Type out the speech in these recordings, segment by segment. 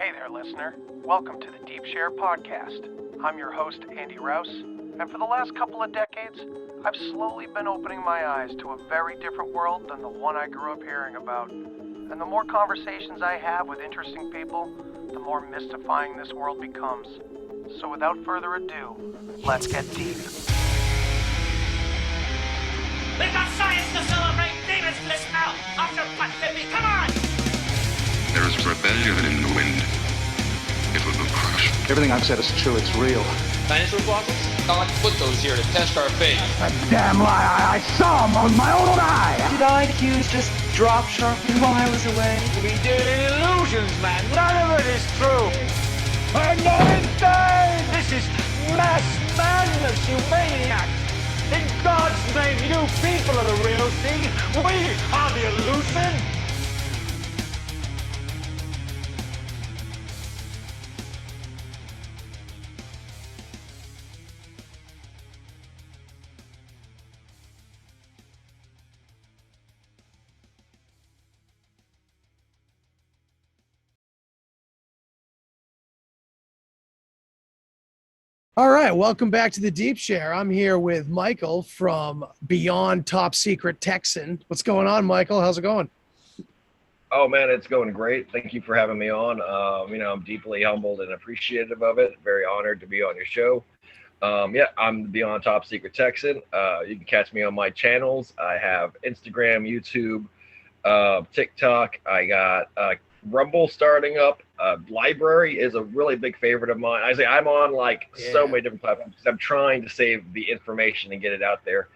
Hey there, listener. Welcome to the Deep Share Podcast. I'm your host, Andy Rouse, and for the last couple of decades, I've slowly been opening my eyes to a very different world than the one I grew up hearing about. And the more conversations I have with interesting people, the more mystifying this world becomes. So without further ado, let's get deep. We've got science to celebrate! Demons bliss now! After what, baby? Come on! There is rebellion in the wind. It will be crushed. Everything I've said is true. It's real. Dinosaur fossils? God put those here to test our faith. A damn lie. I saw them with my own eye. Did IQs just drop sharply while I was away? We did illusions, man! None of it is true! I'm not insane! This is mass madness, you maniacs! In God's name, you people are the real thing! We are the illusion! All right, welcome back to the Deep Share. I'm here with Michael from Beyond Secret Texan. What's going on, Michael? How's it going? Oh man, it's going great. Thank you for having me on. I'm deeply humbled and appreciative of it. Very honored to be on your show. I'm Beyond Secret Texan. You can catch me on my channels. I have Instagram, YouTube, TikTok. I got Rumble starting up. Library is a really big favorite of mine. I say I'm on so many different platforms because I'm trying to save the information and get it out there.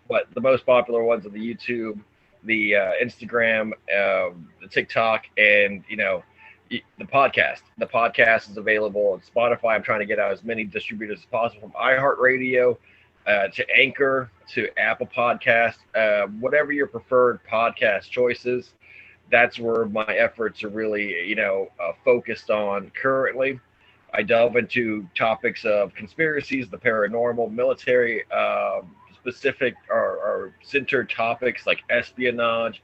But the most popular ones are the YouTube, the Instagram, the TikTok, and the podcast. The podcast is available on Spotify. I'm trying to get out as many distributors as possible, from iHeartRadio to Anchor to Apple Podcast, whatever your preferred podcast choices. That's where my efforts are really, focused on currently. I delve into topics of conspiracies, the paranormal, military, specific or centered topics like espionage,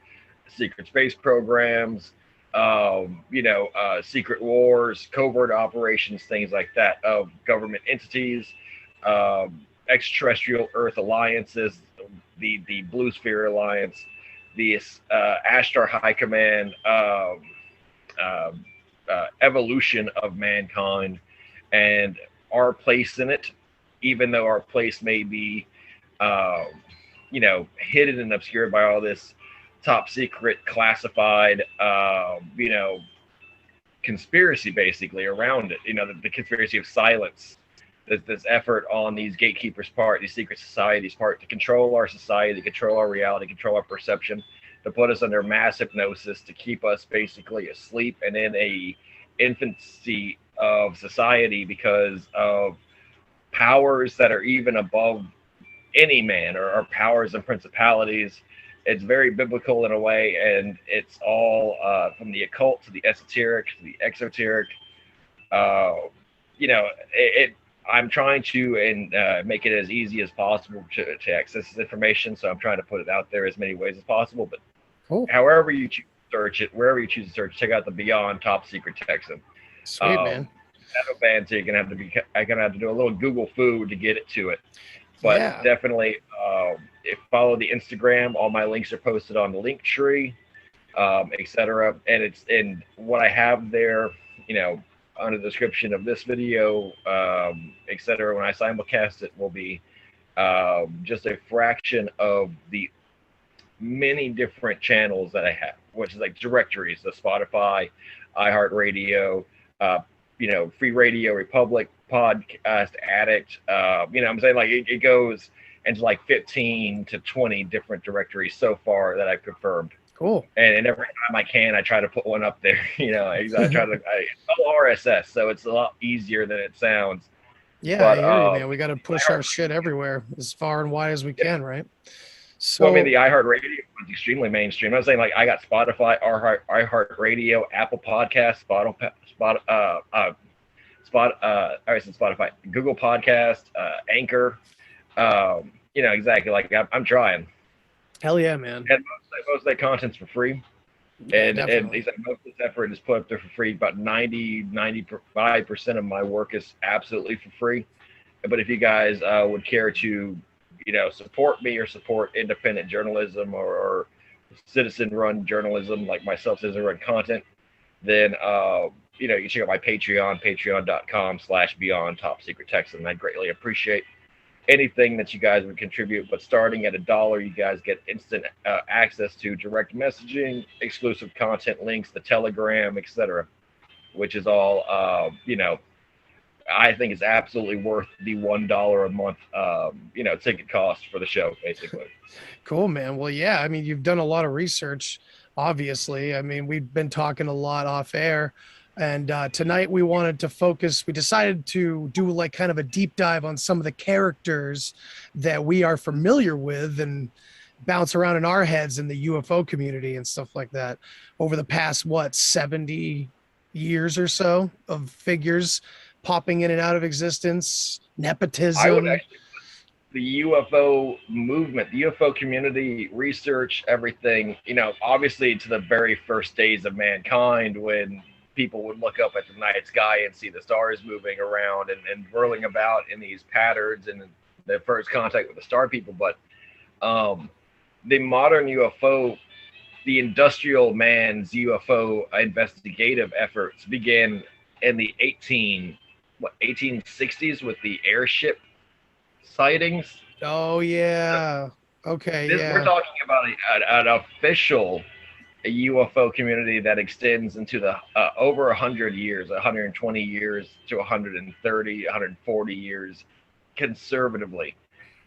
secret space programs, secret wars, covert operations, things like that, of government entities, extraterrestrial Earth alliances, the Blue Sphere Alliance, the Ashtar High Command, evolution of mankind, and our place in it, even though our place may be, hidden and obscured by all this top secret, classified, conspiracy basically around it. The conspiracy of silence. This effort on these gatekeepers' part, these secret societies' part, to control our society, control our reality, control our perception, to put us under mass hypnosis, to keep us basically asleep and in a infancy of society because of powers that are even above any man, or powers and principalities. It's very biblical in a way, and it's all from the occult to the esoteric to the exoteric. I'm trying to make it as easy as possible to access this information, so I'm trying to put it out there as many ways as possible. But however you choose to search it, wherever you choose to search, check out the Beyond Secret Texan. Sweet, man. I have a band, so I'm gonna have to do a little Google food to get it to it. But definitely, follow the Instagram. All my links are posted on the link tree, etc. And what I have there, on the description of this video, etc. When I simulcast it, will be just a fraction of the many different channels that I have, which is like directories: the Spotify, iHeartRadio, Free Radio Republic, Podcast Addict. I'm saying it goes into 15 to 20 different directories so far that I've confirmed. Cool. And every time I can, I try to put one up there. I try to RSS, so it's a lot easier than it sounds. Yeah, I hear you, man. We got to push our shit everywhere as far and wide as we can, right? So, the iHeartRadio is extremely mainstream. I'm saying I got Spotify, iHeartRadio, Apple Podcasts, Spotify, Google Podcast, Anchor. Exactly. I'm trying. Hell yeah, man. And most of that content's for free. Yeah, And definitely. he said most of this effort is put up there for free. About 95% of my work is absolutely for free. But if you guys would care to, support me or support independent journalism or citizen-run journalism like myself, citizen-run content, then you can check out my Patreon, patreon.com/Beyond Top Secret Texan. I'd greatly appreciate anything that you guys would contribute. But starting at $1, you guys get instant access to direct messaging, exclusive content links, the Telegram, etc., which is all I think is absolutely worth the $1 a month ticket cost for the show, basically. Cool, man. Well, yeah, I mean, you've done a lot of research, obviously. I mean, we've been talking a lot off air, and tonight we decided to do like kind of a deep dive on some of the characters that we are familiar with and bounce around in our heads in the UFO community and stuff like that over the past, 70 years or so of figures popping in and out of existence, nepotism. I would actually the UFO movement, the UFO community, research, everything, obviously to the very first days of mankind when people would look up at the night sky and see the stars moving around and whirling about in these patterns and the first contact with the star people. But the modern UFO, the industrial man's UFO investigative efforts began in the 1860s with the airship sightings. Oh yeah. Okay. We're talking about an official UFO community that extends into the over 100 years, 120 years to 130, 140 years, conservatively,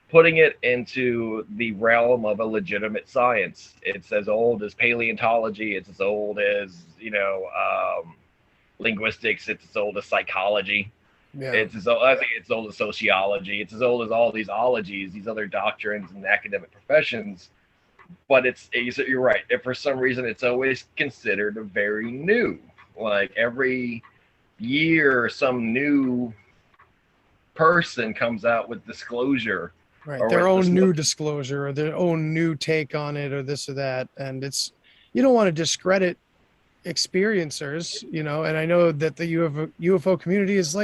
putting it into the realm of a legitimate science. It's as old as paleontology. It's as old as linguistics. It's as old as psychology. Yeah. I think it's as old as sociology. It's as old as all these ologies, these other doctrines and academic professions. But you're right. If for some reason it's always considered very new, like every year some new person comes out with disclosure, right? Their own new disclosure or their own new take on it or this or that, and you don't want to discredit experiencers, and I know that the UFO community is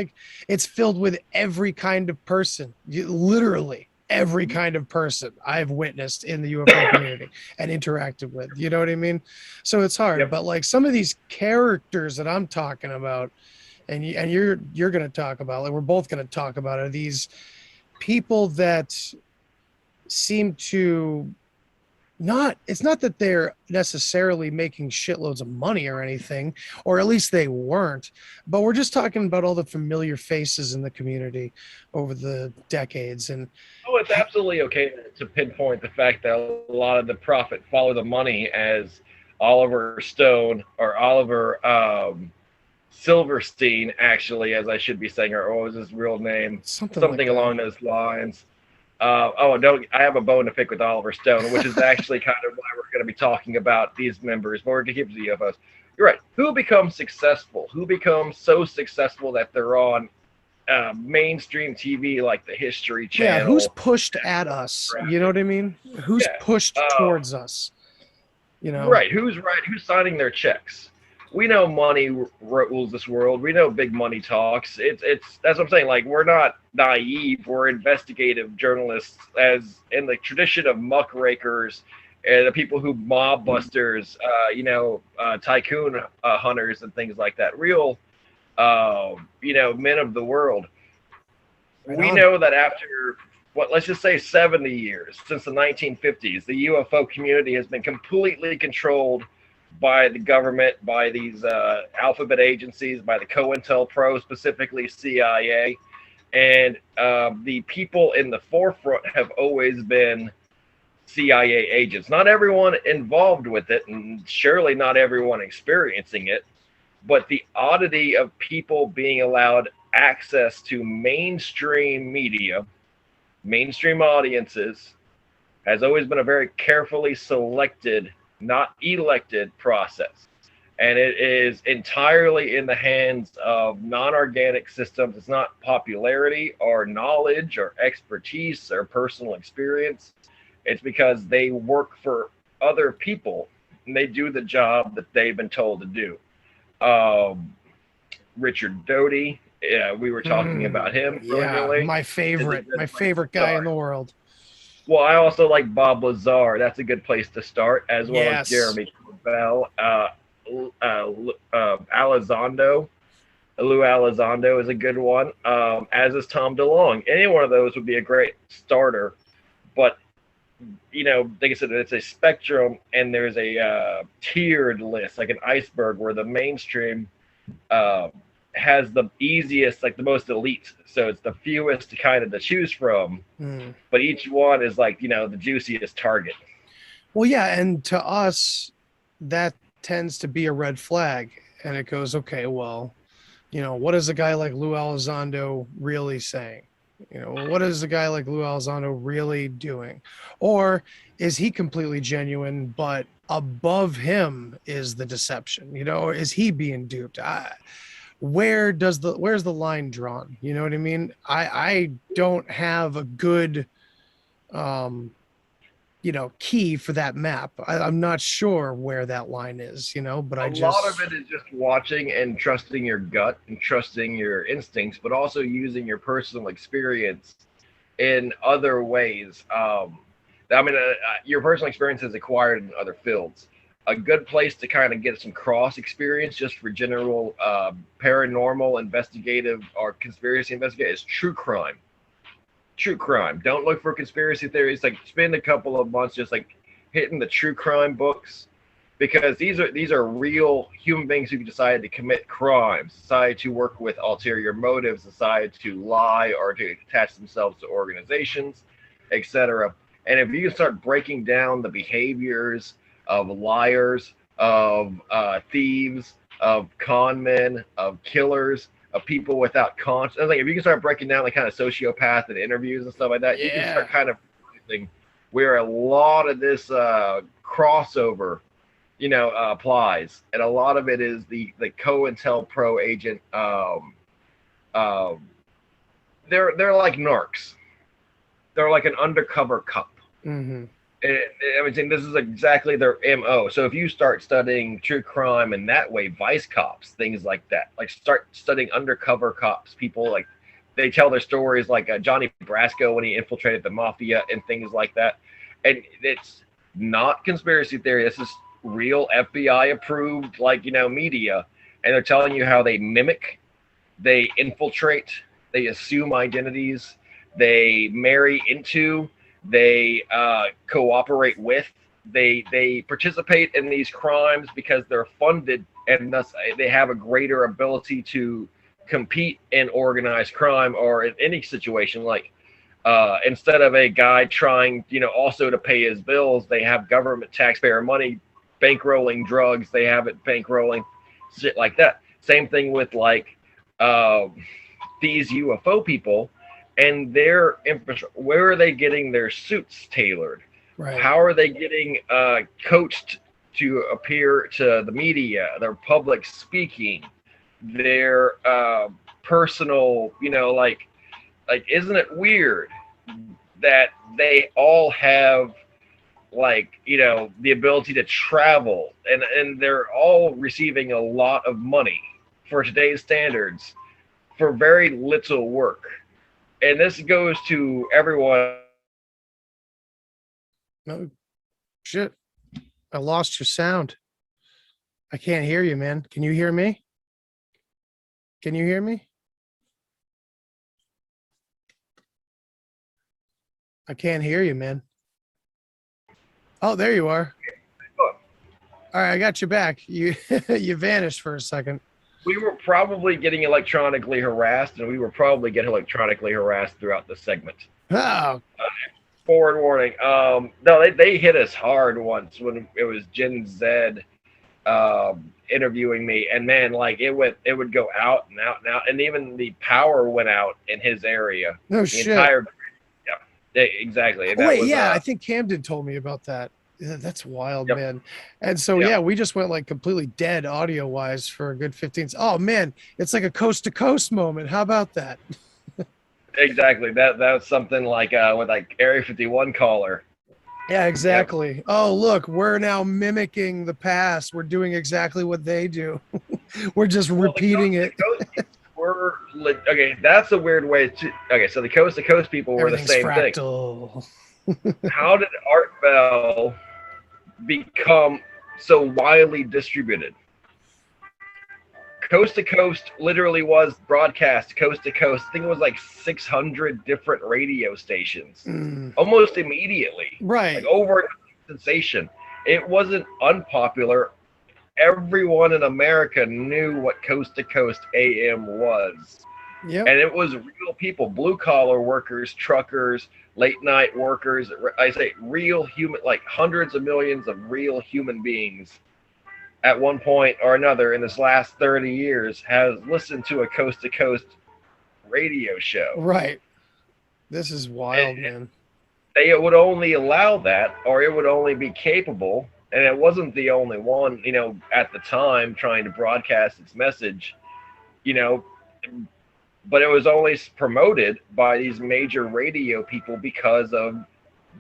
it's filled with every kind of person, literally every kind of person I've witnessed in the UFO community and interacted with, you know what I mean? So it's hard. Yep. But some of these characters that I'm talking about and you're going to talk about, we're both going to talk about, are these people that seem to it's not that they're necessarily making shitloads of money or anything, or at least they weren't, but we're just talking about all the familiar faces in the community over the decades. And it's absolutely okay to pinpoint the fact that a lot of the profit follow the money, as Oliver Stone or Oliver Silverstein, actually, as I should be saying, or what was his real name? Something along those lines. I have a bone to pick with Oliver Stone, which is actually kind of why we're going to be talking about these members, but we're going to keep the UFOs. You're right. Who becomes successful? Who becomes so successful that they're on mainstream TV like the History Channel? Yeah, who's pushed at us? You know what I mean? Who's pushed towards us? Right. Who's signing their checks? We know money rules this world. We know big money talks. It's that's what I'm saying. We're not naive. We're investigative journalists, as in the tradition of muckrakers and the people who mob busters, tycoon hunters and things like that. Real, men of the world. We know that after let's just say 70 years since the 1950s, the UFO community has been completely controlled by the government, by these alphabet agencies, by the COINTELPRO, specifically CIA. And the people in the forefront have always been CIA agents. Not everyone involved with it, and surely not everyone experiencing it, but the oddity of people being allowed access to mainstream media, mainstream audiences, has always been a very carefully selected, not elected process. And it is entirely in the hands of non-organic systems. It's not popularity or knowledge or expertise or personal experience. It's because they work for other people, and they do the job that they've been told to do. Richard Doty, we were talking about him. Yeah, my favorite guy in the world. Well, I also like Bob Lazar. That's a good place to start, as well as Jeremy Corbell, Elizondo. Lou Elizondo is a good one, as is Tom DeLonge. Any one of those would be a great starter. But, like I said, it's a spectrum, and there's a tiered list, like an iceberg, where the mainstream has the easiest, like the most elite. So it's the fewest kind of to choose from. But each one is like, the juiciest target. Well, yeah, and to us, that tends to be a red flag. And it goes, okay, well, what is a guy like Lou Elizondo really saying? What is a guy like Lou Elizondo really doing? Or is he completely genuine, but above him is the deception? Is he being duped? Where's the line drawn? You know what I mean? I don't have a good key for that map. I'm not sure where that line is, but a lot of it is just watching and trusting your gut and trusting your instincts, but also using your personal experience in other ways. Your personal experience is acquired in other fields. A good place to kind of get some cross experience just for general paranormal investigative or conspiracy investigative is true crime. True crime. Don't look for conspiracy theories. Like, spend a couple of months just like hitting the true crime books, because these are real human beings who decided to commit crimes, decided to work with ulterior motives, decided to lie or to attach themselves to organizations, etc. And if you can start breaking down the behaviors of liars, of thieves, of con men, of killers, of people without conscience. Like, if you can start breaking down the kind of sociopath and interviews and stuff like that, you can start kind of realizing where a lot of this crossover, applies. And a lot of it is the COINTELPRO agent. They're like narcs. They're like an undercover cop. Mm-hmm. And this is exactly their MO. So if you start studying true crime and that way, vice cops, things like that, like start studying undercover cops, people like they tell their stories, like Johnny Brasco when he infiltrated the mafia and things like that. And it's not conspiracy theory. This is real FBI approved, media. And they're telling you how they mimic, they infiltrate, they assume identities, they marry into, they cooperate with, they participate in these crimes because they're funded, and thus they have a greater ability to compete in organized crime or in any situation. Like instead of a guy trying also to pay his bills, they have government taxpayer money bankrolling drugs, they have it bankrolling shit like that. Same thing with these UFO people and their infrastructure. Where are they getting their suits tailored? Right. How are they getting coached to appear to the media, their public speaking, their personal, isn't it weird that they all have the ability to travel and they're all receiving a lot of money for today's standards for very little work. And this goes to everyone. No shit. I lost your sound. I can't hear you, man. Can you hear me? Can you hear me? I can't hear you, man. Oh, there you are. All right, I got you back. You you vanished for a second. We were probably getting electronically harassed, and we were probably getting electronically harassed throughout the segment. Oh. Forward warning. No, they hit us hard once when it was Gen Z interviewing me, and man, it would go out and out and out, and even the power went out in his area. No the shit. Yeah, exactly. Oh, wait, I think Camden told me about that. Yeah, that's wild, man. And so, yeah, we just went completely dead audio wise for a good 15. Oh man, it's like a coast to coast moment. How about that? Exactly. That was something with Area 51 caller. Yeah, exactly. Oh, look, we're now mimicking the past. We're doing exactly what they do. We're just repeating it. Okay, that's a weird way to. Okay, so the coast to coast people were the same fractal. thing. How did Art Bell become so widely distributed? Coast to coast literally was broadcast coast to coast. I think it was like 600 different radio stations almost immediately. Right. Like over sensation. It wasn't unpopular. Everyone in America knew what coast to coast AM was. Yep. And it was real people, blue collar workers, truckers, late night workers. I say real human, like hundreds of millions of real human beings at one point or another in this last 30 years has listened to a coast to coast radio show. Right. This is wild, man. They would only allow that, or it would only be capable. And it wasn't the only one, you know, at the time trying to broadcast its message, you know, but it was only promoted by these major radio people because of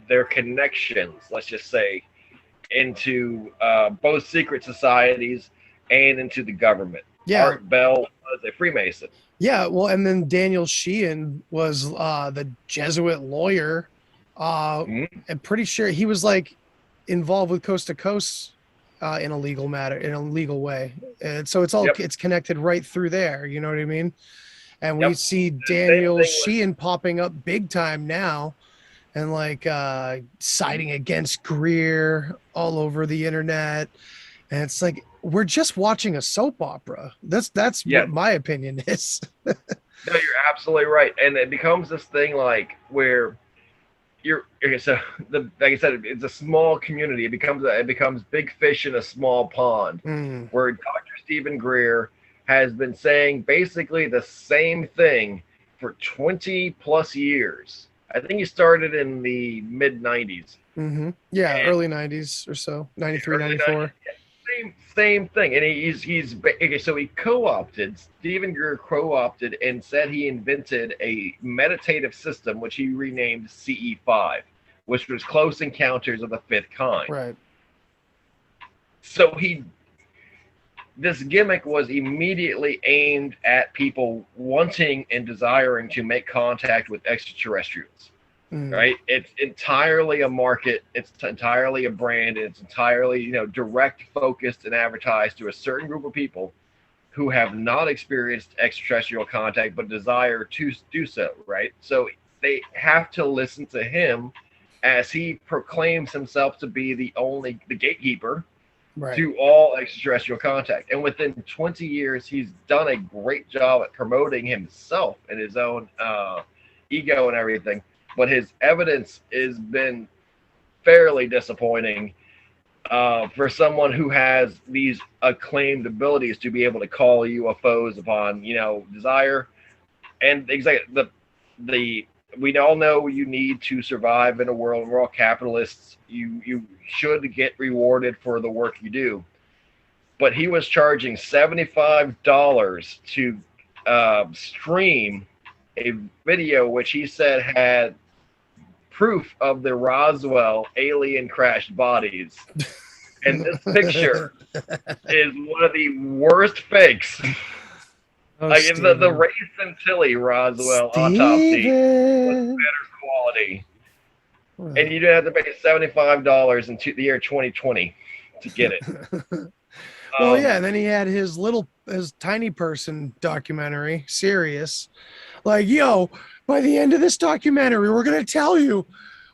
their connections, let's just say, into both secret societies and into the government. Yeah. Art Bell was a Freemason. Yeah, well, and then Daniel Sheehan was the Jesuit lawyer. I'm pretty sure he was like involved with Coast to Coast in a legal matter, in a legal way. And so it's all it's connected right through there. You know what I mean? And we see Daniel Sheehan popping up big time now, and like siding against Greer all over the internet. And it's like we're just watching a soap opera. That's what my opinion is. No, you're absolutely right. And it becomes this thing like where you're okay, so like I said, it's a small community. It becomes big fish in a small pond. Where Dr. Stephen Greer has been saying basically the same thing for 20 plus years. I think he started in the mid 90s. Yeah, early 90s or so, 93, 94. 90s, same thing. And he's okay, so he co-opted, Stephen Greer co-opted and said he invented a meditative system, which he renamed CE5, which was Close Encounters of the Fifth Kind. Right. So this gimmick was immediately aimed at people wanting and desiring to make contact with extraterrestrials. Right? It's entirely a market, it's entirely a brand, it's entirely, you know, direct focused and advertised to a certain group of people who have not experienced extraterrestrial contact but desire to do so, right? So they have to listen to him as he proclaims himself to be the gatekeeper to all extraterrestrial contact. And within 20 years, he's done a great job at promoting himself and his own ego and everything. But his evidence has been fairly disappointing for someone who has these acclaimed abilities to be able to call UFOs upon, you know, desire. And exactly we all know you need to survive in a world. We're all capitalists. You should get rewarded for the work you do. But he was charging $75 to stream a video which he said had proof of the Roswell alien crashed bodies. And this picture is one of the worst fakes. Like the Ray Santilli Roswell autopsy was better quality. And you didn't have to pay $75 in the year 2020 to get it. Well, yeah, and then he had his tiny person documentary, Sirius. Like, yo, by the end of this documentary, we're gonna tell you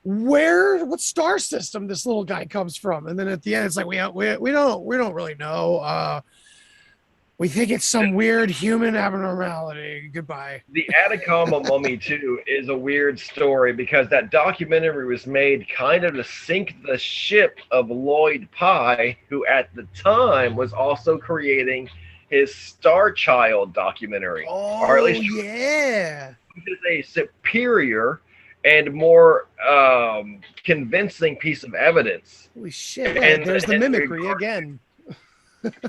what star system this little guy comes from. And then at the end, it's like we don't really know. We think it's some weird human abnormality. Goodbye. The Atacama Mummy 2 is a weird story because that documentary was made kind of to sink the ship of Lloyd Pye, who at the time was also creating his Star Child documentary. Oh, or at least yeah. Which is a superior and more convincing piece of evidence. Holy shit. And there's the mimicry again.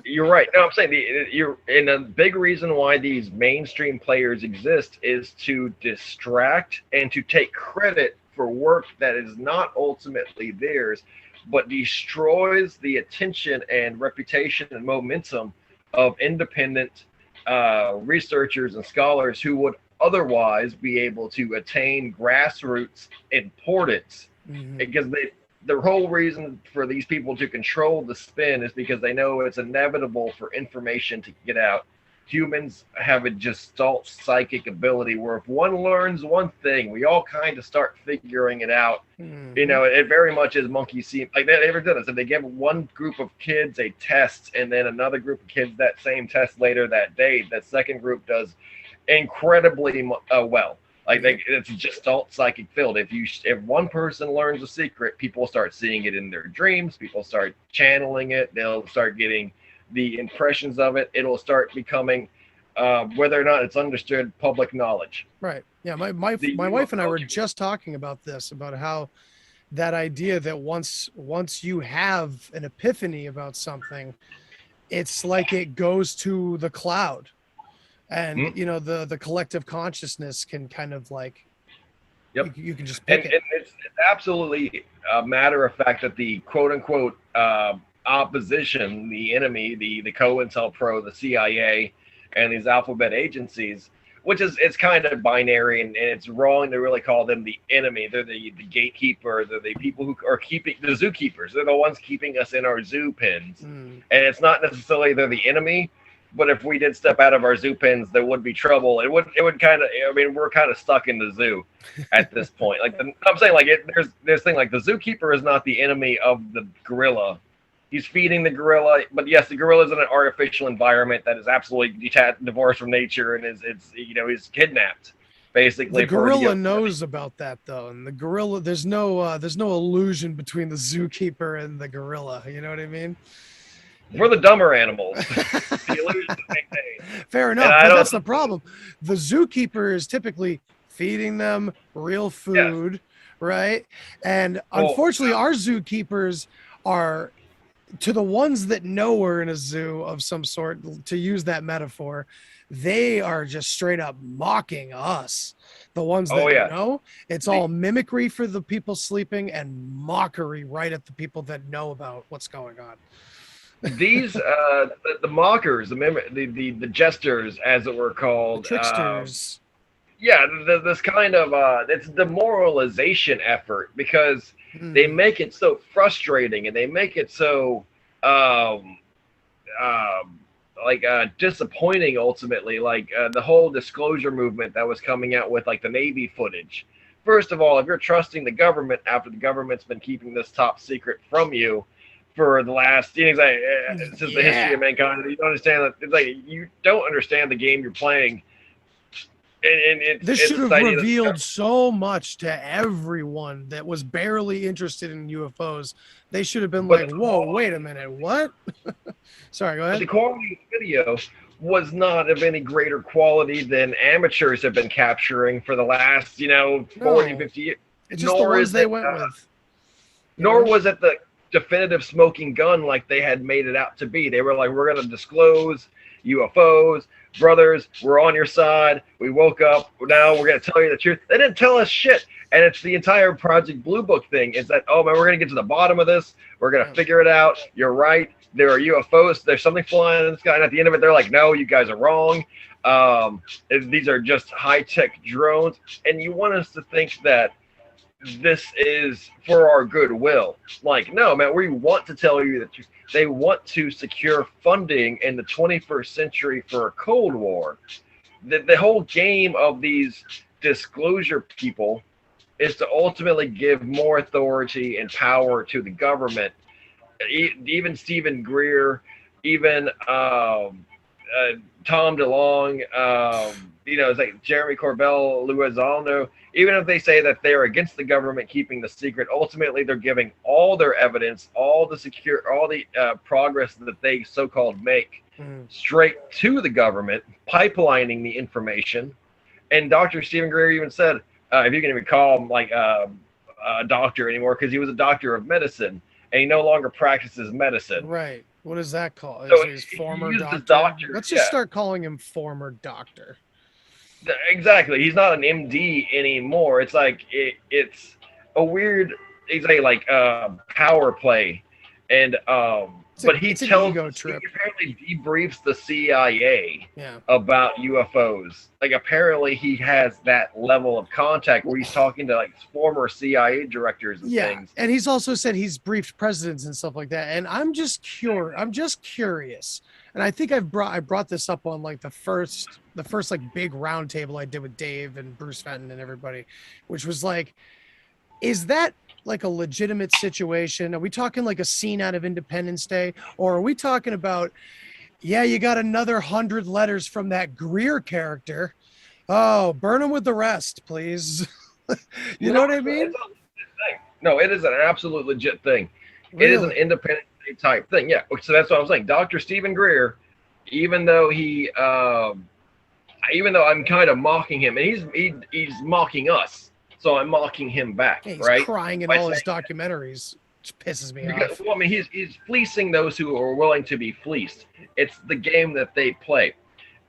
You're right. No, I'm saying and a big reason why these mainstream players exist is to distract and to take credit for work that is not ultimately theirs, but destroys the attention and reputation and momentum of independent researchers and scholars who would otherwise be able to attain grassroots importance. Because the whole reason for these people to control the spin is because they know it's inevitable for information to get out. Humans have a gestalt psychic ability where if one learns one thing, we all kind of start figuring it out. You know, it very much is monkey see. Like, they ever done this? If they give one group of kids a test and then another group of kids that same test later that day, that second group does incredibly well. Like, it's just gestalt psychic field. If one person learns a secret, people start seeing it in their dreams. People start channeling it. They'll start getting the impressions of it. It'll start becoming, whether or not it's understood, public knowledge. Right. Yeah. My wife and I were just talking about this, about how that idea that once you have an epiphany about something, it's like it goes to the cloud. And you know, the collective consciousness can kind of like, you can just pick it. And it's absolutely a matter of fact that the quote unquote opposition, the enemy, the COINTELPRO, the CIA, and these alphabet agencies, which is, it's kind of binary, and it's wrong to really call them the enemy. They're the gatekeeper. They're the people who are keeping the zookeepers. They're the ones keeping us in our zoo pens. And it's not necessarily they're the enemy. But if we did step out of our zoo pens, there would be trouble. It would kind of, I mean, we're kind of stuck in the zoo at this point. Like, I'm saying, like, there's this thing, like, the zookeeper is not the enemy of the gorilla. He's feeding the gorilla, but yes, the gorilla is in an artificial environment that is absolutely detached, divorced from nature, and it's you know, he's kidnapped, basically. The gorilla knows about that, though, and the gorilla, there's no illusion between the zookeeper and the gorilla. You know what I mean? We're the dumber animals. The illusion is maintained. Fair enough, but that's the problem. The zookeeper is typically feeding them real food, right? And unfortunately, our zookeepers are, to the ones that know we're in a zoo of some sort, to use that metaphor, they are just straight up mocking us. The ones that know, it's all mimicry for the people sleeping and mockery right at the people that know about what's going on. These the mockers, the jesters, as it were called, the tricksters. This kind of it's demoralization effort, because they make it so frustrating, and they make it so disappointing ultimately. Like the whole disclosure movement that was coming out with, like, the Navy footage. First of all, if you're trusting the government after the government's been keeping this top secret from you for the last, since the history of mankind, you don't understand that. It's like, you don't understand the game you're playing. And this should have revealed so much to everyone that was barely interested in UFOs. They should have been like, whoa, wait a minute, what? Sorry, go ahead. The quality of video was not of any greater quality than amateurs have been capturing for the last, 40, 50 years. It's just the ones they went with. Nor was it the definitive smoking gun like they had made it out to be. They were like, we're going to disclose UFOs. Brothers, we're on your side. We woke up. Now we're going to tell you the truth. They didn't tell us shit. And it's the entire Project Blue Book thing is that, oh man, we're going to get to the bottom of this. We're going to figure it out. You're right. There are UFOs. There's something flying in the sky. And at the end of it, they're like, no, you guys are wrong. These are just high-tech drones. And you want us to think that this is for our goodwill. Like, no, man, we want to tell you that they want to secure funding in the 21st century for a Cold War. The whole game of these disclosure people is to ultimately give more authority and power to the government. Even Stephen Greer, even Tom DeLonge, it's like Jeremy Corbell, Luizano, even if they say that they're against the government keeping the secret, ultimately they're giving all their evidence, all the progress that they so-called make straight to the government, pipelining the information. And Dr. Stephen Greer even said, if you can even call him like a doctor anymore, because he was a doctor of medicine and he no longer practices medicine. Right. What is that called? So his former doctor? Doctor? Let's just start calling him former doctor. Exactly. He's not an MD anymore. It's like it's a weird, he's a like power play, and but he tells, ego trip. he apparently debriefs the CIA Yeah. about UFOs. Like apparently he has that level of contact where he's talking to like former CIA directors and things. And he's also said he's briefed presidents and stuff like that. And I'm just curious. And I think I brought this up on like the first like big round table I did with Dave and Bruce Fenton and everybody, which was like, is that like a legitimate situation? Are we talking like a scene out of Independence Day, or are we talking about, yeah, you got another 100 letters from that Greer character? Oh, burn them with the rest, please. You know what I mean? No, it is an absolute legit thing. Really? It is an Independence Day type thing. Yeah. So that's what I'm saying. Dr. Stephen Greer, even though I'm kind of mocking him, and he's mocking us. So I'm mocking him back, Yeah, he's right? crying in By all his saying documentaries, which pisses me because, off. well, I mean, he's fleecing those who are willing to be fleeced. It's the game that they play.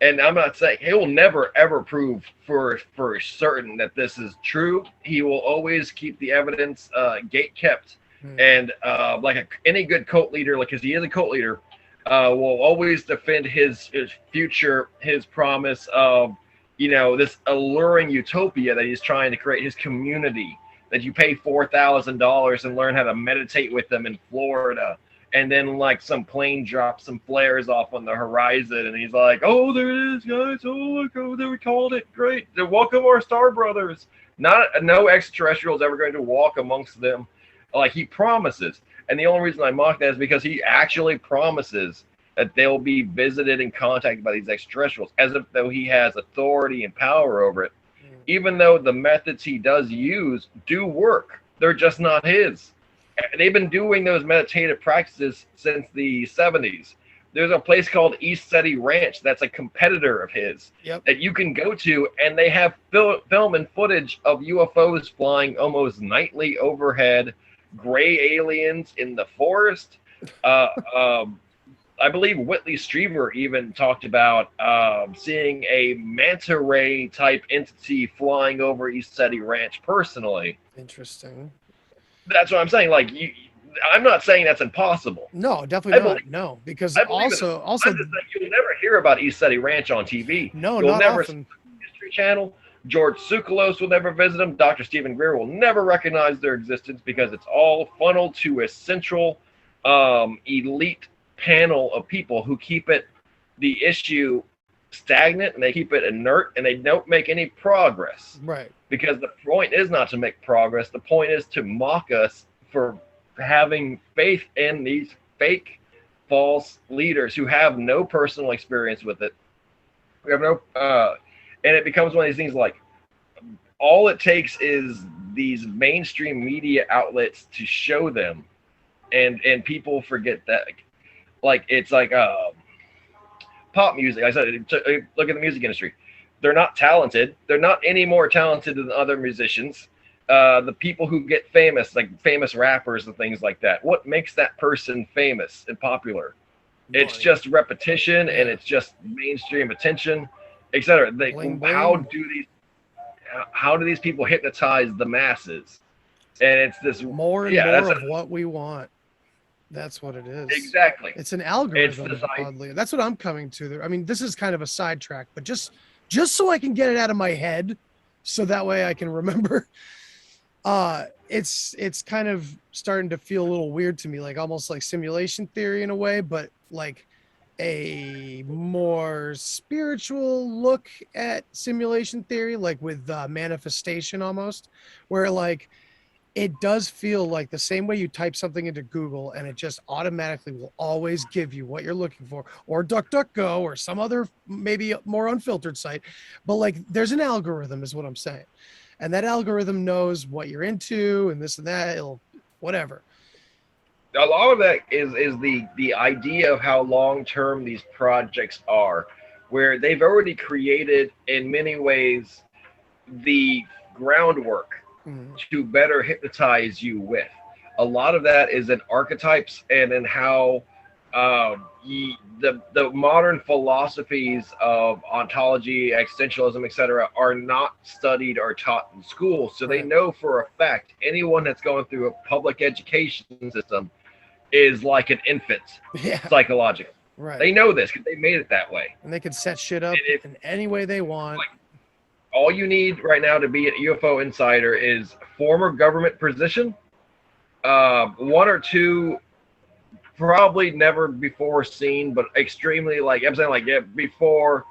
And I'm not saying he will never ever prove for certain that this is true. He will always keep the evidence gate kept, and like any good cult leader, like because he is a cult leader, will always defend his future, his promise of, you know, this alluring utopia that he's trying to create, his community, that you pay $4,000 and learn how to meditate with them in Florida. And then like some plane drops some flares off on the horizon, and he's like, "Oh, there it is, guys! Oh, look, oh, there we called it. Great! Welcome our Star Brothers." No extraterrestrials ever going to walk amongst them, like he promises. And the only reason I mock that is because he actually promises that they'll be visited and contacted by these extraterrestrials, as if though he has authority and power over it. Even though the methods he does use do work, they're just not his. They've been doing those meditative practices since the 70s. There's a place called East City Ranch that's a competitor of his that you can go to, and they have film and footage of UFOs flying almost nightly overhead, gray aliens in the forest. I believe Whitley Strieber even talked about seeing a manta ray type entity flying over East City Ranch personally. Interesting. That's what I'm saying. Like, I'm not saying that's impossible. No, definitely not. No, because also I'm just saying, you'll never hear about East City Ranch on TV. No, you'll not never often. see the History Channel. George Tsoukalos will never visit them. Dr. Stephen Greer will never recognize their existence because it's all funneled to a central elite panel of people who keep the issue stagnant, and they keep it inert, and they don't make any progress. Right. Because the point is not to make progress. The point is to mock us for having faith in these fake, false leaders who have no personal experience with it. We have no, and it becomes one of these things like, all it takes is these mainstream media outlets to show them, and people forget that. Like, it's like pop music. I said, look at the music industry. They're not talented. They're not any more talented than other musicians. The people who get famous, like famous rappers and things like that, what makes that person famous and popular? It's just repetition, and it's just mainstream attention, etc. How do these people hypnotize the masses? And it's this more and more of what we want. That's what it is. Exactly. It's an algorithm. Oddly, that's what I'm coming to. I mean, this is kind of a sidetrack, but just so I can get it out of my head, so that way I can remember. It's kind of starting to feel a little weird to me, like almost like simulation theory in a way, but like a more spiritual look at simulation theory, like with manifestation almost, where like it does feel like the same way you type something into Google and it just automatically will always give you what you're looking for, or DuckDuckGo or some other maybe more unfiltered site. But like there's an algorithm is what I'm saying. And that algorithm knows what you're into and this and that, it'll whatever. A lot of that is the idea of how long-term these projects are, where they've already created in many ways the groundwork to better hypnotize you with. A lot of that is in archetypes and in how the modern philosophies of ontology, existentialism, etc., are not studied or taught in school. So they know for a fact anyone that's going through a public education system is like an infant, psychologically. Right. They know this because they made it that way. And they can set shit up in any way they want. Like, all you need right now to be a UFO insider is former government position, one or two probably never before seen, but extremely, like I'm saying, like before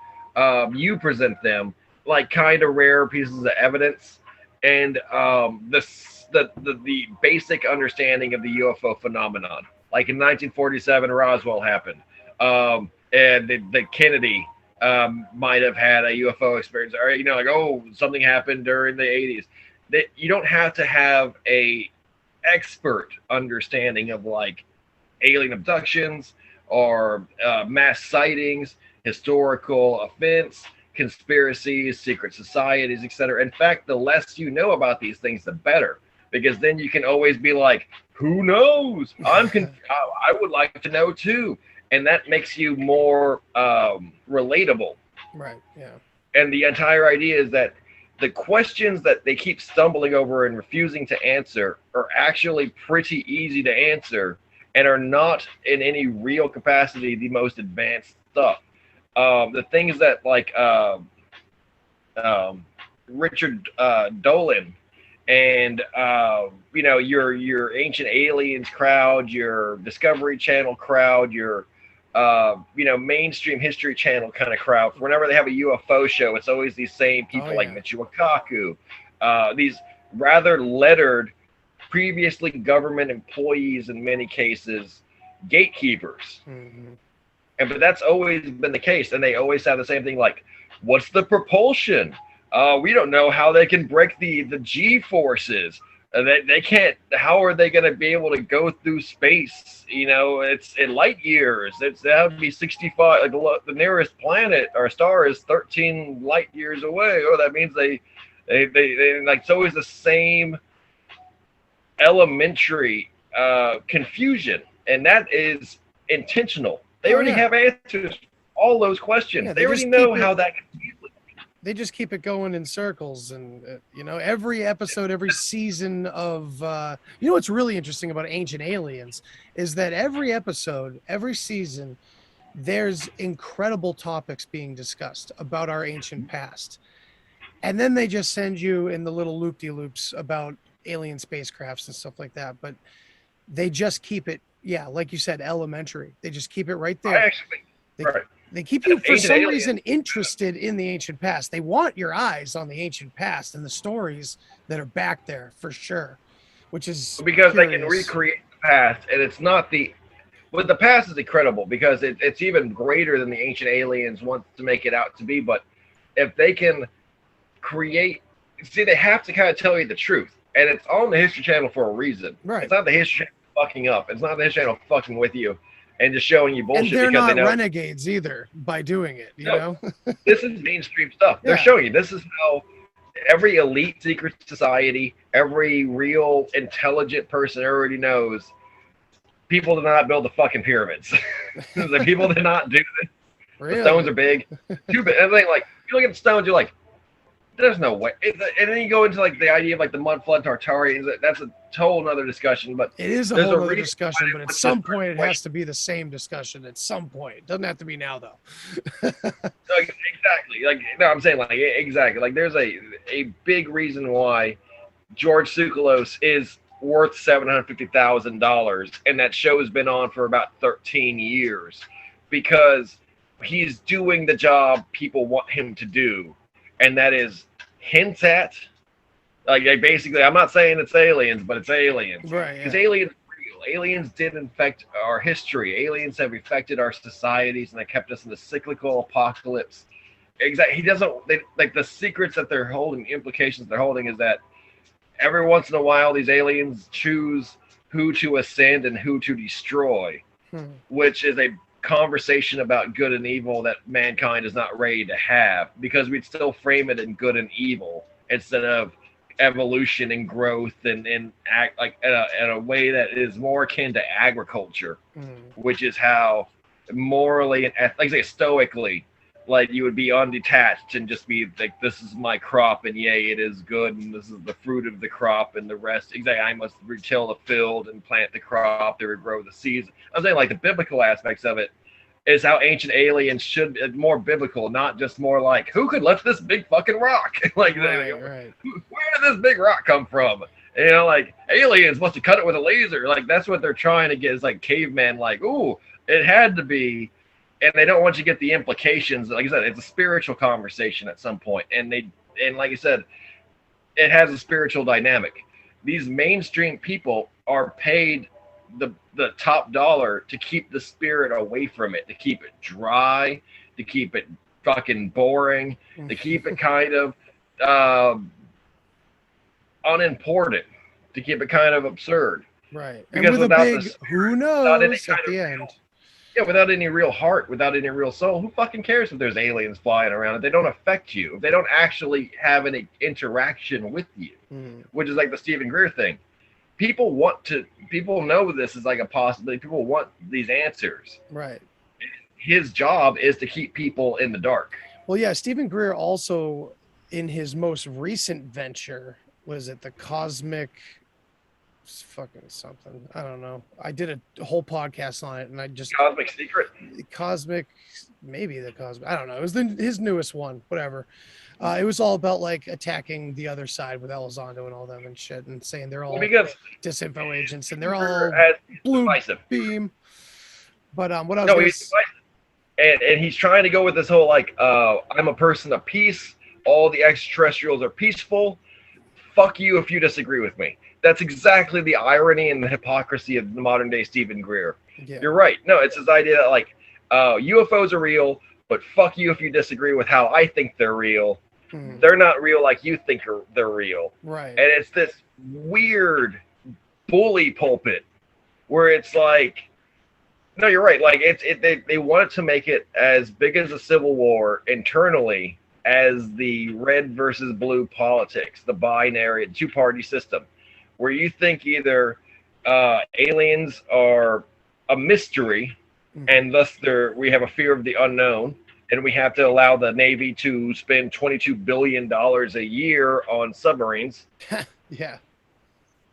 you present them, like kind of rare pieces of evidence, and the basic understanding of the UFO phenomenon. Like in 1947, Roswell happened, and the Kennedy might have had a UFO experience, or like, oh, something happened during the 80s. That you don't have to have a expert understanding of like alien abductions or mass sightings, historical events, conspiracies, secret societies, etc. In fact, the less you know about these things, the better, because then you can always be like, who knows? I would like to know too. And that makes you more relatable. Right, yeah. And the entire idea is that the questions that they keep stumbling over and refusing to answer are actually pretty easy to answer and are not in any real capacity the most advanced stuff. The things that like Richard Dolan and your Ancient Aliens crowd, your Discovery Channel crowd, your mainstream History Channel kind of crowd. Whenever they have a UFO show, it's always these same people like Michio Kaku, these rather lettered, previously government employees in many cases, gatekeepers. Mm-hmm. But that's always been the case, and they always have the same thing like, what's the propulsion? We don't know how they can break the G-forces. They can't. How are they going to be able to go through space? It's in light years. That would be 65. Like the nearest planet or star is 13 light years away. Oh, that means they like, it's always the same elementary confusion, and that is intentional. They already have answers to all those questions. They already know how that can be. They just keep it going in circles, and every episode, every season of what's really interesting about Ancient Aliens is that every episode, every season, there's incredible topics being discussed about our ancient past, and then they just send you in the little loop-de-loops about alien spacecrafts and stuff like that. But they just keep it, like you said, elementary. They just keep it right there. They keep you, for some reason, interested in the ancient past. They want your eyes on the ancient past and the stories that are back there, for sure, which is because curious. They can recreate the past, and it's not the past is incredible because it's even greater than the Ancient Aliens want to make it out to be. But if they can they have to kind of tell you the truth, and it's on the History Channel for a reason. Right. It's not the History Channel fucking up. It's not the History Channel fucking with you and just showing you bullshit. And they're because not they know renegades either by doing it, you know? This is mainstream stuff. They're showing you this is how every elite secret society, every real intelligent person already knows people did not build the fucking pyramids. The people did not do this. Really? The stones are big. Too big. And like, you look at the stones, you're like, there's no way. And then you go into like the idea of like the mud flood Tartarians. That's a whole other discussion. But it is a whole other discussion. But at some point, it has to be the same discussion. At some point, it doesn't have to be now, though. Exactly. Like no, I'm saying like exactly. Like there's a big reason why George Tsoukalos is worth $750,000, and that show has been on for about 13 years because he's doing the job people want him to do. And that is hint at, like basically, I'm not saying it's aliens, but it's aliens. Right. Because aliens are real. Aliens did infect our history. Aliens have affected our societies, and they kept us in the cyclical apocalypse. Exactly. Like the secrets that they're holding, implications they're holding is that every once in a while, these aliens choose who to ascend and who to destroy, which is a conversation about good and evil that mankind is not ready to have, because we'd still frame it in good and evil instead of evolution and growth and act like in a way that is more akin to agriculture, which is how morally and like I say stoically, like you would be undetached and just be like, this is my crop and yay, it is good, and this is the fruit of the crop, and the rest, exactly, I must till the field and plant the crop to regrow the seeds. I'm saying like the biblical aspects of it is how ancient aliens should be more biblical, not just more like, who could lift this big fucking rock? Like, Right. where did this big rock come from? You know, like aliens must have cut it with a laser. Like that's what they're trying to get, is like caveman, like, ooh, it had to be. And they don't want you to get the implications. Like I said, it's a spiritual conversation at some point. And like I said, it has a spiritual dynamic. These mainstream people are paid the top dollar to keep the spirit away from it, to keep it dry, to keep it fucking boring, to keep it kind of unimportant, to keep it kind of absurd. Right. Because and with without a big who knows at the end. Yeah, without any real heart, without any real soul, who fucking cares if there's aliens flying around? If they don't affect you, if they don't actually have any interaction with you, which is like the Stephen Greer thing. People know this is like a possibility. People want these answers. Right. His job is to keep people in the dark. Well, yeah, Stephen Greer also, in his most recent venture, was it the Cosmic fucking something? I don't know. I did a whole podcast on it, and I just Cosmic Secret. Maybe the Cosmic. I don't know. It was his newest one. Whatever. It was all about like attacking the other side with Elizondo and all them and shit, and saying they're all disinfo agents and they're all blue divisive. beam. But what I was and he's trying to go with this whole like, I'm a person of peace. All the extraterrestrials are peaceful. Fuck you if you disagree with me. That's exactly the irony and the hypocrisy of the modern day Stephen Greer. Yeah. You're right. No, it's this idea that like UFOs are real, but fuck you if you disagree with how I think they're real. They're not real like you think they're real. Right. And it's this weird bully pulpit where it's like, no, you're right. Like they wanted to make it as big as a civil war internally as the red versus blue politics, the binary, two-party system, where you think either aliens are a mystery, and thus we have a fear of the unknown, and we have to allow the Navy to spend $22 billion a year on submarines. Yeah.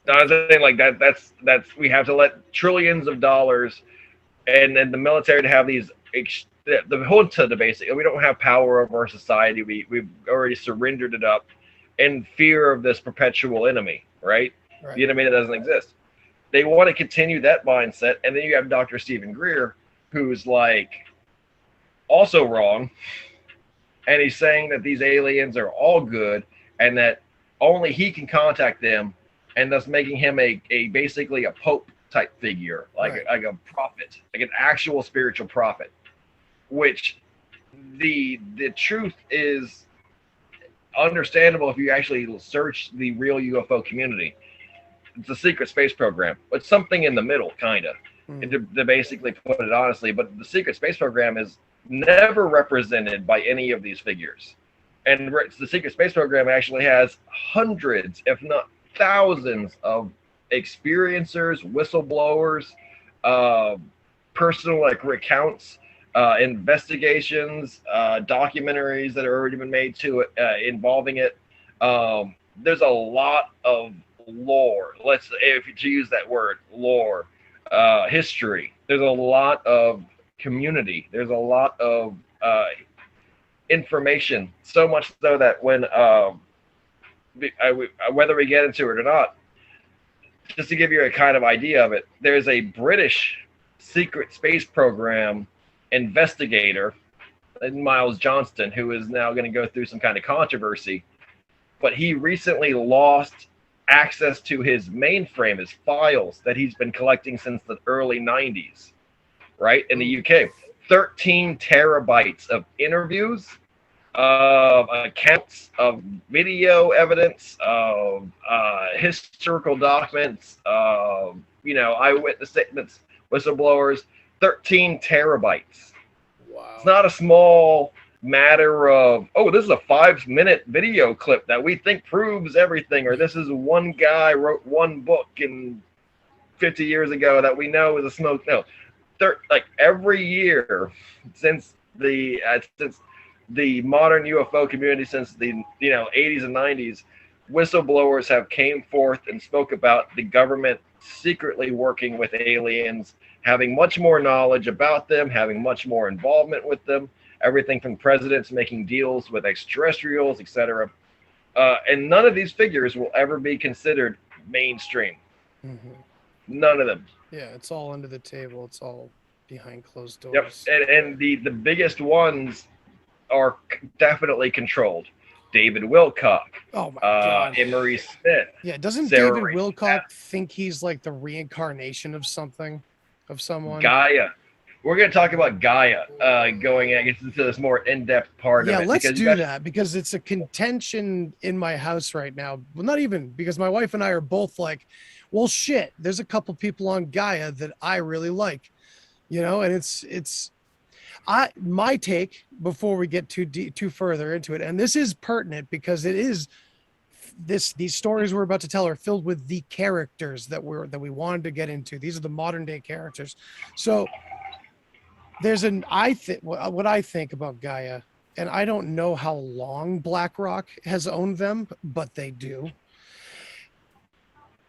I'm saying like that's we have to let trillions of dollars, and then the military to have these the junta to basically, we don't have power over our society. We've already surrendered it up in fear of this perpetual enemy, right? The enemy that doesn't exist. They want to continue that mindset, and then you have Dr. Stephen Greer, who's like also wrong, and he's saying that these aliens are all good and that only he can contact them, and thus making him a basically a pope type figure, like a prophet, like an actual spiritual prophet. Which the truth is understandable if you actually search the real UFO community. It's a secret space program, but something in the middle, kind of, to basically put it honestly. But the secret space program is never represented by any of these figures. And the secret space program actually has hundreds, if not thousands, of experiencers, whistleblowers, personal like recounts, investigations, documentaries that have already been made to it, involving it. There's a lot of lore. To use that word, lore, history. There's a lot of community. There's a lot of information. So much so that when whether we get into it or not, just to give you a kind of idea of it, there's a British secret space program investigator, Miles Johnston, who is now going to go through some kind of controversy, but he recently lost access to his mainframe, his files that he's been collecting since the early 90s, right, in the UK. 13 terabytes of interviews, of accounts, of video evidence, of historical documents, of eyewitness statements, whistleblowers. 13 terabytes. Wow. It's not a small matter of, oh, this is a 5-minute video clip that we think proves everything, or this is one guy wrote one book in 50 years ago that we know is a smoke. No, like every year since the modern UFO community, since the 80s and 90s, whistleblowers have came forth and spoke about the government secretly working with aliens, having much more knowledge about them, having much more involvement with them. Everything from presidents making deals with extraterrestrials, etc. And none of these figures will ever be considered mainstream. Mm-hmm. None of them. Yeah, it's all under the table. It's all behind closed doors. Yep, and the biggest ones are definitely controlled. David Wilcock. Oh my God. Emery Smith. Yeah, doesn't Sarah David Ray Wilcock Smith. think he's like the reincarnation of something, of someone? Gaia. We're going to talk about Gaia going, I guess, into this more in-depth part of it. Yeah, let's do that, because it's a contention in my house right now. Well, not even, because my wife and I are both like, well, shit, there's a couple people on Gaia that I really like, and it's my take before we get too further into it. And this is pertinent because it is these stories we're about to tell are filled with the characters that we wanted to get into. These are the modern day characters. So there's what I think about Gaia, and I don't know how long BlackRock has owned them, but they do.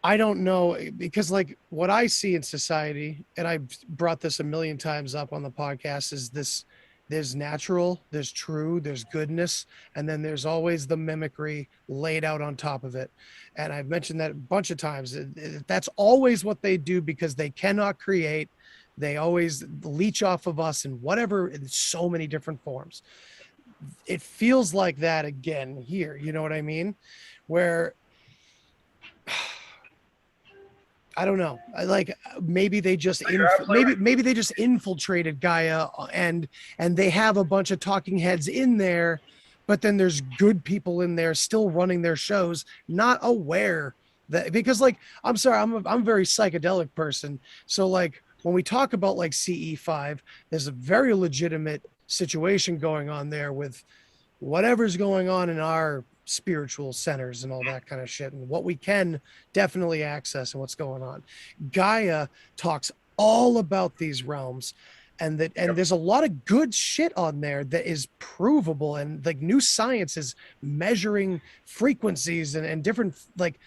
I don't know, because like what I see in society, and I've brought this a million times up on the podcast, is this: there's natural, there's true, there's goodness, and then there's always the mimicry laid out on top of it. And I've mentioned that a bunch of times. That's always what they do, because they cannot create. They always leech off of us in whatever, in so many different forms. It feels like that again here. You know what I mean? Where I don't know. Maybe they just maybe they just infiltrated Gaia, and they have a bunch of talking heads in there, but then there's good people in there still running their shows, not aware that, because like, I'm sorry, I'm a very psychedelic person. So like when we talk about like CE5, there's a very legitimate situation going on there with whatever's going on in our spiritual centers and all that kind of shit, and what we can definitely access and what's going on. Gaia talks all about these realms, and there's a lot of good shit on there that is provable, and like new science is measuring frequencies and different like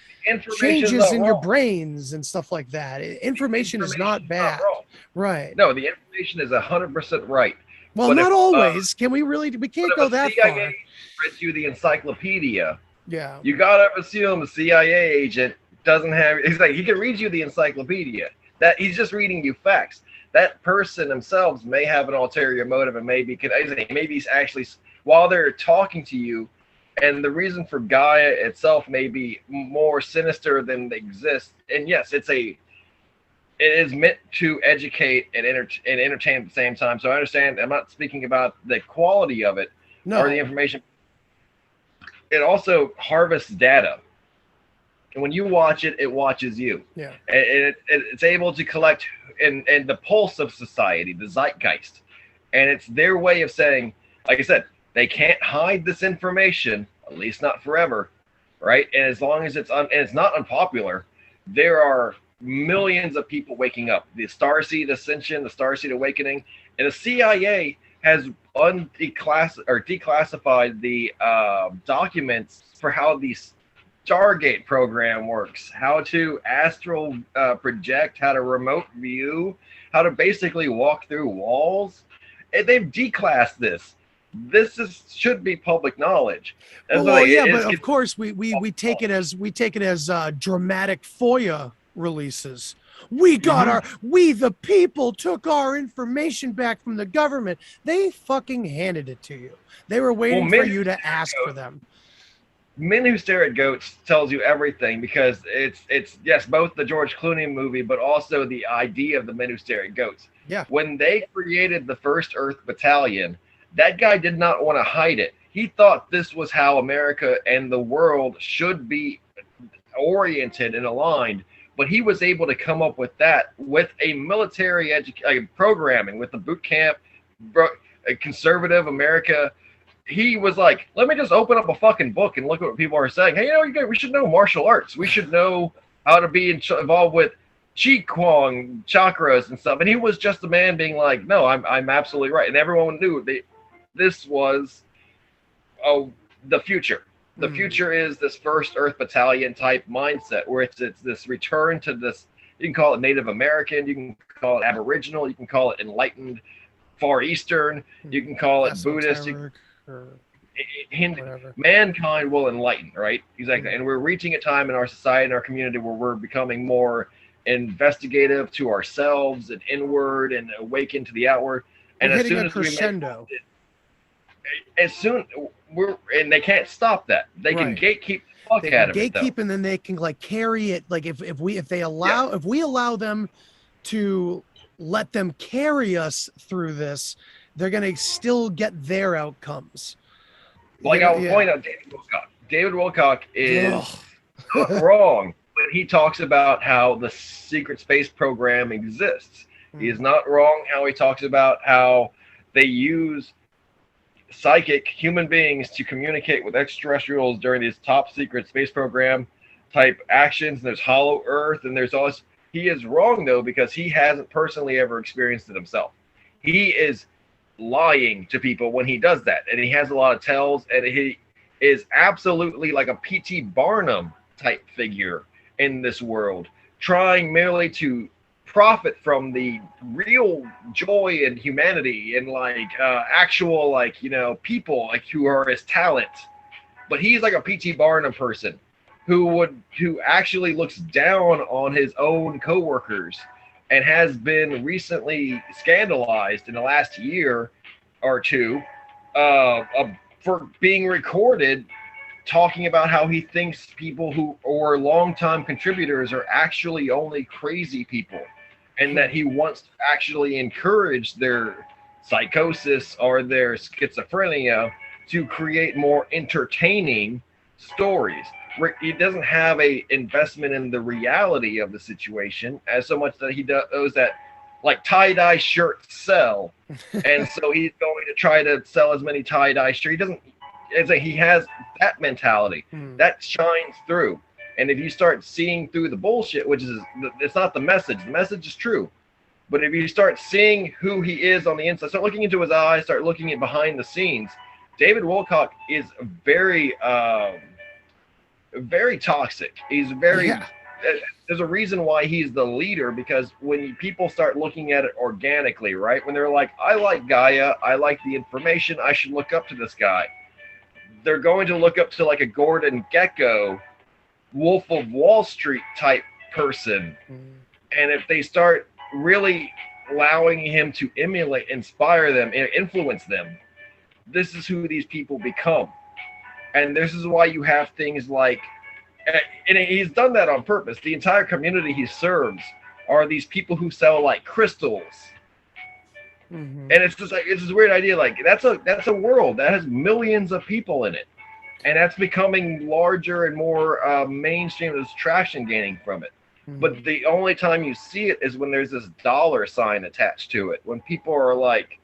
changes in your brains and stuff like that. Information is not bad, right? No, the information is 100% right. Well, not always. We can't go that far. CIA reads you the encyclopedia. Yeah. You gotta assume a CIA agent doesn't have. He's like, he can read you the encyclopedia. That he's just reading you facts. That person themselves may have an ulterior motive, and maybe he's actually, while they're talking to you, and the reason for Gaia itself may be more sinister than they exist. And yes, it is meant to educate and entertain at the same time. So I understand. I'm not speaking about the quality of it or the information. It also harvests data. And when you watch it, it watches you. Yeah. And it's able to collect and the pulse of society, the zeitgeist. And it's their way of saying, like I said, they can't hide this information, at least not forever, right? And as long as it's not unpopular, there are millions of people waking up. The Starseed Ascension, the Starseed Awakening, and the CIA has declassified the documents for how the Stargate program works, how to astral project, how to remote view, how to basically walk through walls. And they've declassed this. This should be public knowledge. But of course we take it as dramatic FOIA releases. We the people took our information back from the government. They fucking handed it to you. They were waiting for you to ask for them. Men Who Stare at Goats tells you everything, because it's yes, both the George Clooney movie, but also the idea of the Men Who Stare at Goats. Yeah. When they created the First Earth Battalion, that guy did not want to hide it. He thought this was how America and the world should be oriented and aligned. But he was able to come up with that with a military programming, with the boot camp, a conservative America, he was like, let me just open up a fucking book and look at what people are saying. Hey, we should know martial arts. We should know how to be involved with Chi Kwang, chakras and stuff. And he was just a man being like, no, I'm absolutely right. And everyone knew this was the future. The future is this first Earth Battalion type mindset where it's this return to this. You can call it Native American, you can call it Aboriginal, you can call it Enlightened, Far Eastern, you can call it Buddhist. Mankind will enlighten, right? Exactly. And we're reaching a time in our society and our community where we're becoming more investigative to ourselves and inward and awaken to the outward. And as soon as crescendo. And they can't stop that. They can gatekeep the fuck out of it. Gatekeep, and then they can like carry it. Like if we allow them to let them carry us through this, they're gonna still get their outcomes. Like I'll point out David Wilcock. David Wilcock is not wrong when he talks about how the secret space program exists. He is not wrong how he talks about how they use psychic human beings to communicate with extraterrestrials during these top secret space program type actions. There's Hollow Earth, and there's all this. He is wrong though, because he hasn't personally ever experienced it himself. He is lying to people when he does that, and he has a lot of tells, and he is absolutely like a P.T. Barnum type figure in this world, trying merely to profit from the real joy and humanity and like actual like people like who are his talent. But he's like a P.T. Barnum person who actually looks down on his own coworkers and has been recently scandalized in the last year or two for being recorded talking about how he thinks people who are longtime contributors are actually only crazy people, and that he wants to actually encourage their psychosis or their schizophrenia to create more entertaining stories. He doesn't have a investment in the reality of the situation as so much that he knows that like tie-dye shirts sell, and so he's going to try to sell as many tie-dye shirts. He has that mentality that shines through. And if you start seeing through the bullshit, which is, it's not the message is true, but if you start seeing who he is on the inside, start looking into his eyes, start looking at behind the scenes, David Wilcock is very toxic. He's very, there's a reason why he's the leader, because when people start looking at it organically, right? When they're like, I like Gaia, I like the information, I should look up to this guy. They're going to look up to like a Gordon Gekko, Wolf of Wall Street type person. And if they start really allowing him to emulate, inspire them, and influence them, this is who these people become. And this is why you have things like, and he's done that on purpose. The entire community he serves are these people who sell like crystals. And it's just like, it's this weird idea. Like that's a world that has millions of people in it, and that's becoming larger and more mainstream. There's traction gaining from it. But the only time you see it is when there's this dollar sign attached to it. When people are like,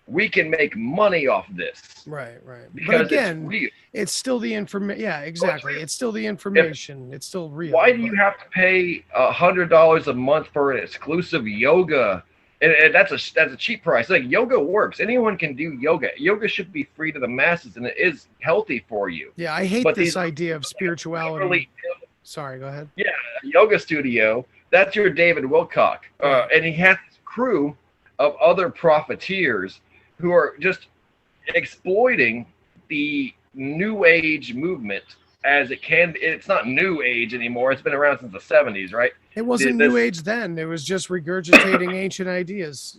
we can make money off this. Right. But again, it's still the information. Yeah, exactly. It's still the information. It's still real. Why do you have to pay $100 a month for an exclusive yoga? And that's a cheap price. Like, yoga works. Anyone can do yoga. Yoga should be free to the masses, and it is healthy for you. Yeah, I hate this idea of spirituality. Sorry, go ahead. Yeah, yoga studio. That's your David Wilcock. And he has this crew of other profiteers who are just exploiting the New Age movement as it can. It's not New Age anymore. It's been around since the 70s, right? It wasn't New Age then. It was just regurgitating ancient ideas,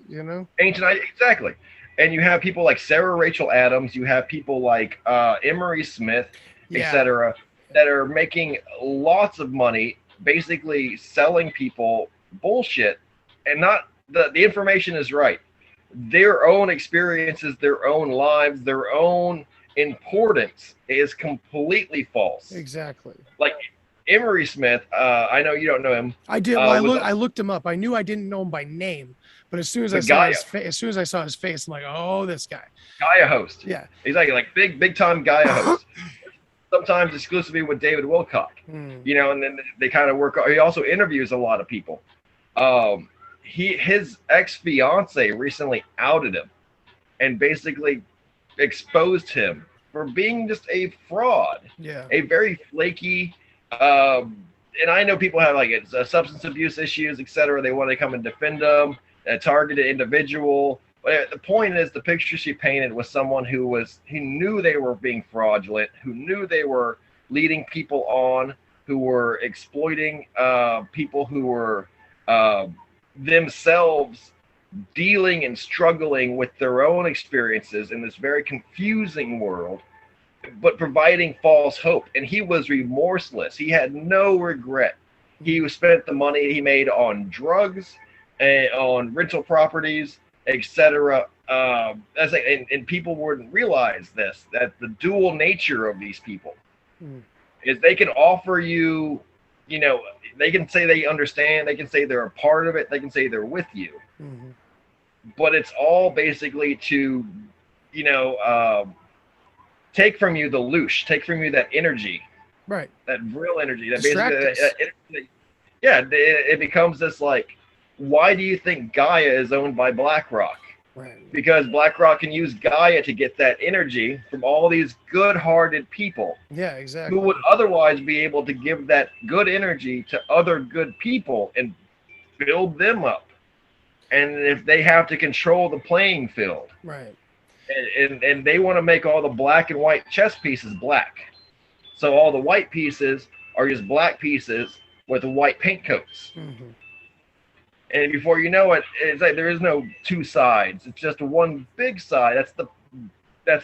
Ancient ideas, exactly. And you have people like Sarah Rachel Adams. You have people like Emery Smith, etc., that are making lots of money, basically selling people bullshit, and not the information is right. Their own experiences, their own lives, their own importance is completely false. Exactly. Like Emery Smith, I know you don't know him. I did. Well, I looked him up. I knew I didn't know him by name, But as soon as The I saw Gaia. his face, I'm like, oh, this guy. Gaia host. Yeah. He's like big time Gaia host. Sometimes exclusively with David Wilcock. You know, and then they kind of work. He also interviews a lot of people. His ex-fiance recently outed him and basically exposed him for being just a fraud. Yeah. A very flaky. And I know people have like substance abuse issues, etc. They want to come and defend them, a targeted individual. But the point is, the picture she painted was someone who knew they were being fraudulent, who knew they were leading people on, who were exploiting people who were themselves dealing and struggling with their own experiences in this very confusing world, but providing false hope. And he was remorseless. He had no regret. He spent the money he made on drugs and on rental properties, etc. And people wouldn't realize this, that the dual nature of these people is they can offer you, you know, they can say they understand, they can say they're a part of it, they can say they're with you. But it's all basically to, you know, take from you the loosh, take from you that energy, right? That real energy. That Distract basically, it becomes this like, why do you think Gaia is owned by BlackRock? Right. Because BlackRock can use Gaia to get that energy from all these good-hearted people. Yeah, exactly. Who would otherwise be able to give that good energy to other good people and build them up. And if they have to control the playing field. Right. And they want to make all the black and white chess pieces black. So all the white pieces are just black pieces with white paint coats. And before you know it, it's like there is no two sides. It's just one big side. That's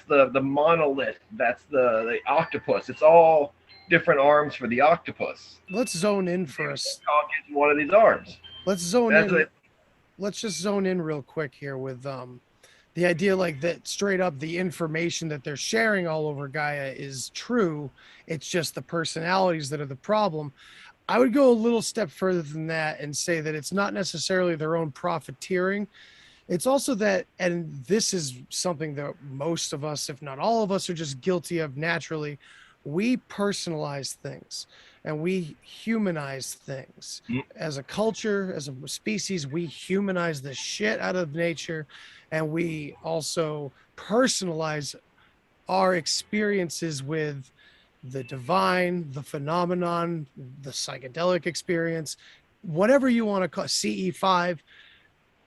the monolith. That's the octopus. It's all different arms for the octopus. Let's zone in first. I'll get one of these arms. Let's zone in. Let's just zone in real quick here with the idea like that straight up the information that they're sharing all over Gaia is true. It's just the personalities that are the problem. I would go a little step further than that and say that it's not necessarily their own profiteering. It's also that, and this is something that most of us, if not all of us, are just guilty of naturally, we personalize things and we humanize things. As a culture, as a species, we humanize the shit out of nature, and we also personalize our experiences with the divine, the phenomenon, the psychedelic experience, whatever you want to call CE5,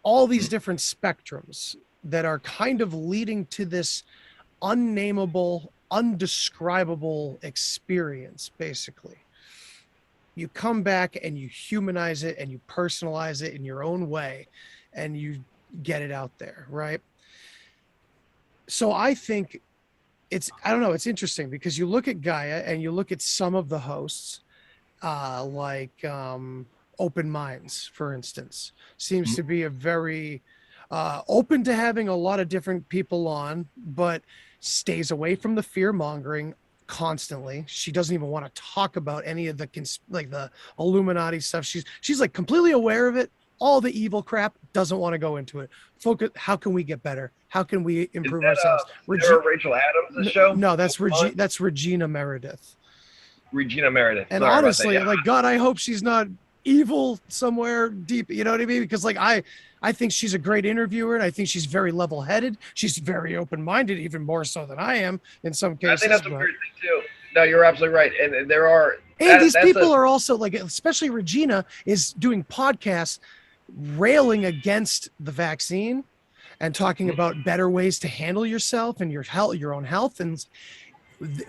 all these different spectrums that are kind of leading to this unnameable, undescribable experience, basically. You come back and you humanize it and you personalize it in your own way and you get it out there, right? So I think I don't know, it's interesting because you look at Gaia and you look at some of the hosts, like Open Minds, for instance, seems to be a very open to having a lot of different people on, but stays away from the fear mongering constantly. She doesn't even want to talk about any of the the Illuminati stuff. She's like completely aware of it. All the evil crap, doesn't want to go into it. Focus. How can we get better? How can we improve ourselves? Rachel Adams' show? No, that's Regina Meredith. Regina Meredith. And sorry honestly, about that. like, God, I hope she's not evil somewhere deep. You know what I mean? Because like I think she's a great interviewer, and I think she's very level-headed. She's very open-minded, even more so than I am in some cases. I think that's a weird thing too. No, you're absolutely right. And there are. And these people are also like, especially Regina is doing podcasts railing against the vaccine and talking about better ways to handle yourself and your own health. And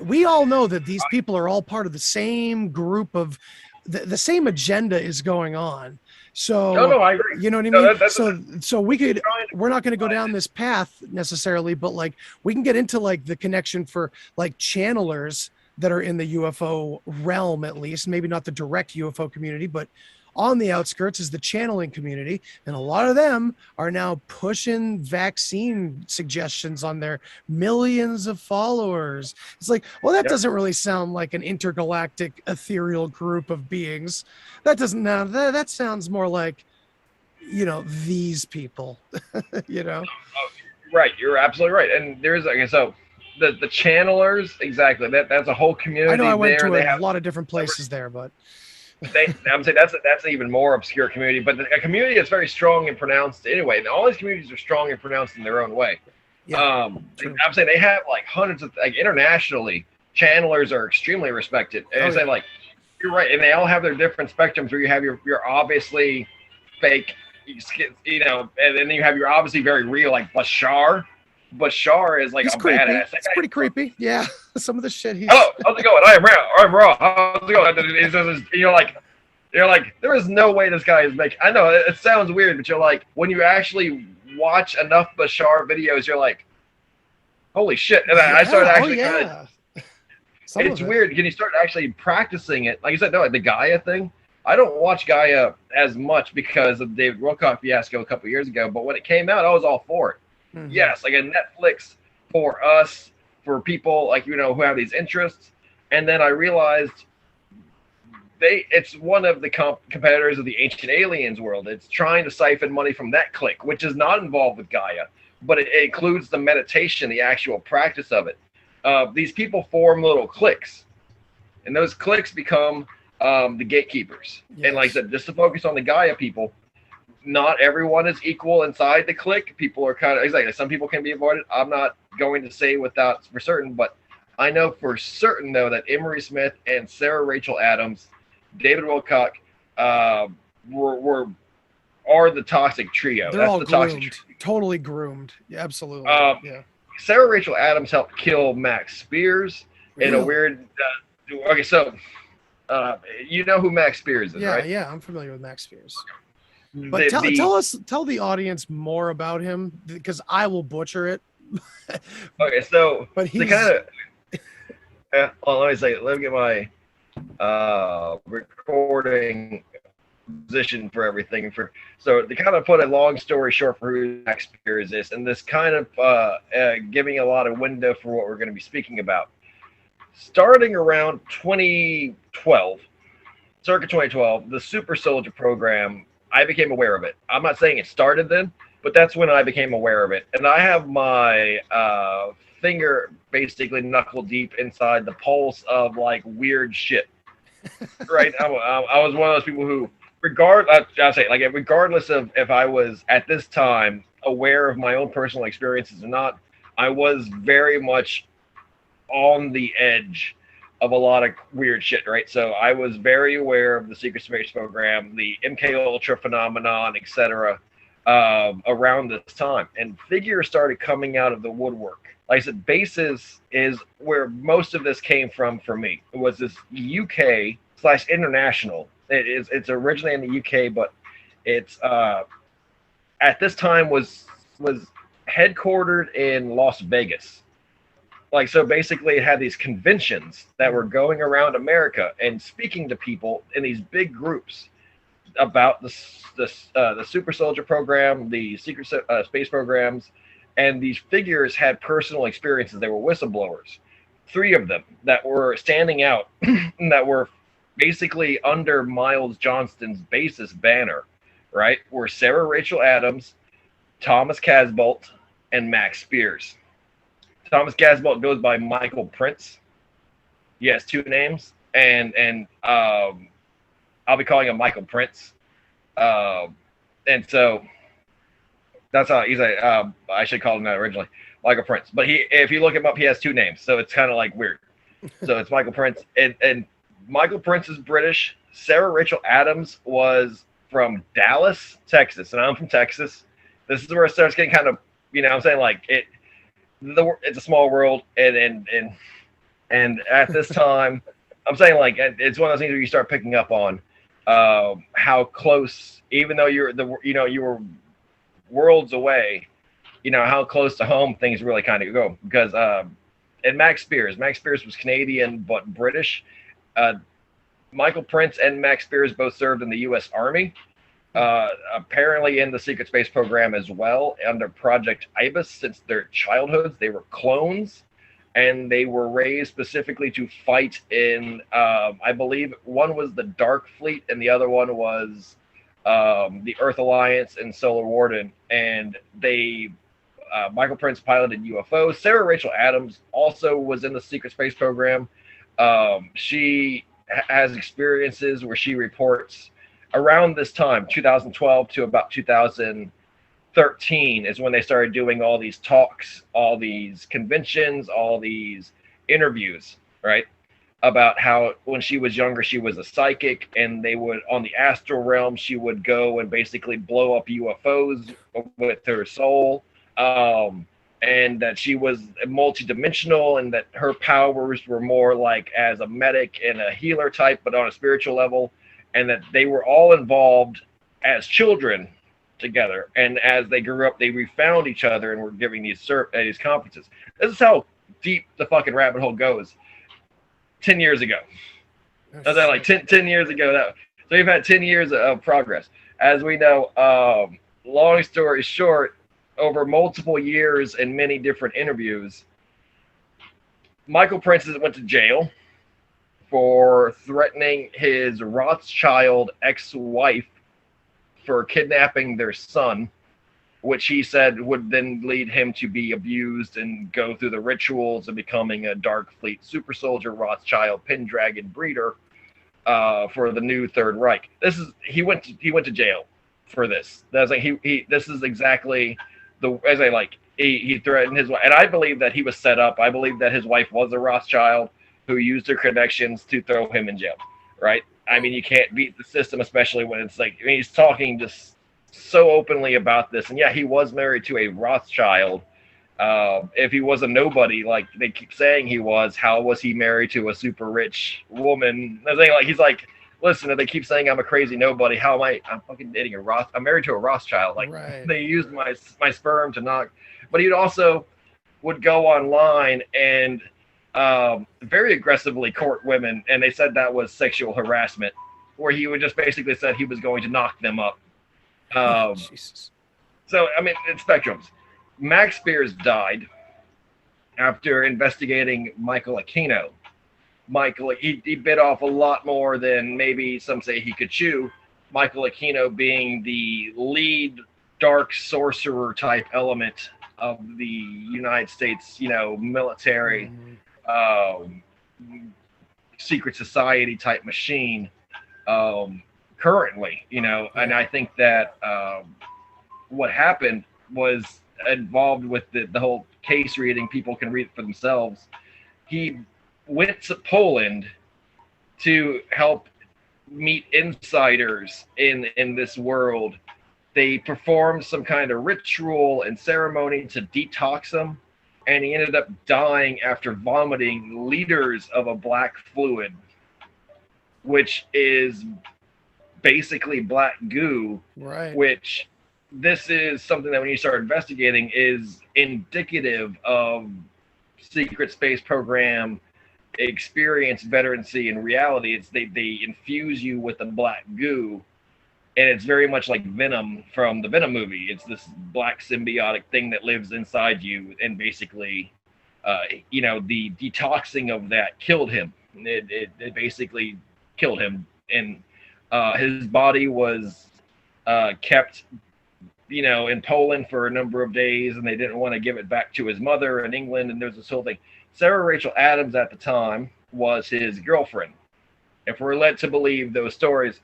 we all know that these people are all part of the same group of the same agenda is going on. So no, I agree. You know what I mean? So we're not going to go down this path necessarily, but like we can get into like the connection for like channelers that are in the UFO realm, at least, maybe not the direct UFO community, but on the outskirts is the channeling community. And a lot of them are now pushing vaccine suggestions on their millions of followers. It's like, well, that doesn't really sound like an intergalactic ethereal group of beings. That doesn't, that sounds more like, these people, Right, you're absolutely right. And there's so the channelers, exactly. That's a whole community. I know I went there. to They a have lot of different places there, but I'm saying that's an even more obscure community, but a community that's very strong and pronounced anyway. And all these communities are strong and pronounced in their own way. yeah, I'm saying they have like hundreds of internationally, channelers are extremely respected. And I say like you're right, and they all have their different spectrums. Where you have your obviously fake, and then you have your obviously very real like Bashar. Bashar is like he's a creepy. badass. It's pretty creepy. Yeah, some of the shit he's. Oh, how's it going? I'm Raw. How's it going? You're like, there is no way this guy is making. I know it sounds weird, but you're like, when you actually watch enough Bashar videos, you're like, holy shit! And I started actually. It's weird. Can you start actually practicing it? Like you said, no, like the Gaia thing. I don't watch Gaia as much because of David Wilcock fiasco a couple years ago. But when it came out, I was all for it. Mm-hmm. Yes, like a Netflix for us, for people like who have these interests. And then I realized it's one of the competitors of the Ancient Aliens world. It's trying to siphon money from that clique, which is not involved with Gaia, but it includes the meditation, the actual practice of it. These people form little cliques, and those cliques become the gatekeepers. Yes. And like I said, just to focus on the Gaia people, not everyone is equal inside the clique. People are kind of exactly. Some people can be avoided. I'm not going to say without for certain, but I know for certain though that Emery Smith and Sarah Rachel Adams, David Wilcock, are the toxic trio. They're all groomed, totally groomed. Yeah, absolutely. Yeah. Sarah Rachel Adams helped kill Max Spears in a weird. Okay, so you know who Max Spears is, right? Yeah, I'm familiar with Max Spears. But tell the audience more about him because I will butcher it. Okay, so but he's kind of. Let me get my recording position for everything. So to kind of put a long story short for who Max Spears is, and this kind of giving a lot of window for what we're going to be speaking about. Starting around 2012, circa 2012, the Super Soldier program, I became aware of it. I'm not saying it started then, but that's when I became aware of it. And I have my finger basically knuckle deep inside the pulse of like weird shit. Right? I was one of those people who, regardless of if I was at this time aware of my own personal experiences or not, I was very much on the edge of a lot of weird shit, right? So I was very aware of the secret space program, the MK Ultra phenomenon, etc. Around this time, and figures started coming out of the woodwork. Like I said, bases is where most of this came from for me. It was this UK/international. It's originally in the UK, but it's at this time was headquartered in Las Vegas. Like, so basically it had these conventions that were going around America and speaking to people in these big groups about the Super Soldier program, the secret space programs, and these figures had personal experiences. They were whistleblowers. 3 of them that were standing out that were basically under Miles Johnston's basis banner, right, were Sarah Rachel Adams, Thomas Casbolt, and Max Spears. Thomas Casbolt goes by Michael Prince. He has 2 names, and I'll be calling him Michael Prince. And so that's how he's like. I should call him that originally, Michael Prince. But if you look him up, he has 2 names, so it's kind of like weird. So it's Michael Prince, and Michael Prince is British. Sarah Rachel Adams was from Dallas, Texas, and I'm from Texas. This is where it starts getting kind of, I'm saying like it. It's a small world, and at this time, I'm saying like it's one of those things where you start picking up on how close, even though you were worlds away, how close to home things really kind of go. Because and Max Spears was Canadian but British. Michael Prince and Max Spears both served in the U.S. Army. Apparently in the secret space program as well under Project Ibis. Since their childhoods, they were clones, and they were raised specifically to fight in I believe one was the Dark Fleet and the other one was the Earth Alliance and Solar Warden, and they Michael Prince piloted UFOs. Sarah Rachel Adams also was in the secret space program. She has experiences where she reports around this time, 2012 to about 2013 is when they started doing all these talks, all these conventions, all these interviews, right? About how when she was younger, she was a psychic, and they would, on the astral realm, she would go and basically blow up UFOs with her soul. And that she was multidimensional, and that her powers were more like as a medic and a healer type, but on a spiritual level, and that they were all involved as children together. And as they grew up, they refound each other and were giving these conferences. This is how deep the fucking rabbit hole goes. 10 years ago. That like 10 yeyears ago. So we've had 10 years of progress. As we know, long story short, over multiple years and many different interviews, Michael Prince went to jail for threatening his Rothschild ex-wife for kidnapping their son, which he said would then lead him to be abused and go through the rituals of becoming a Dark Fleet super soldier, Rothschild Pendragon breeder for the new Third Reich. He went to jail for this. That's like this is exactly he threatened his wife, and I believe that he was set up. I believe that his wife was a Rothschild who used her connections to throw him in jail, right? I mean, you can't beat the system, especially when it's like, I mean, he's talking just so openly about this. And yeah, he was married to a Rothschild. If he was a nobody, like they keep saying he was, how was he married to a super rich woman? He's like, listen, if they keep saying I'm a crazy nobody, how am I'm fucking dating I'm married to a Rothschild. Like, right. They used my sperm to knock. But he also would go online and very aggressively court women, and they said that was sexual harassment, where he would just basically said he was going to knock them up. Jesus. So, I mean, it's spectrums. Max Spears died after investigating Michael Aquino. He bit off a lot more than maybe some say he could chew. Michael Aquino being the lead dark sorcerer type element of the United States, military, secret society type machine, currently, and I think that what happened was involved with the whole case reading. People can read it for themselves. He went to Poland to help meet insiders in this world. They performed some kind of ritual and ceremony to detox him, and he ended up dying after vomiting liters of a black fluid, which is basically black goo, right? Which this is something that when you start investigating is indicative of secret space program experience, veterancy, and reality. It's they infuse you with the black goo, and it's very much like Venom from the Venom movie. It's this black symbiotic thing that lives inside you, and basically, the detoxing of that killed him. It basically killed him, and his body was kept, in Poland for a number of days, and they didn't want to give it back to his mother in England, and there's this whole thing. Sarah Rachel Adams at the time was his girlfriend. If we're led to believe those stories,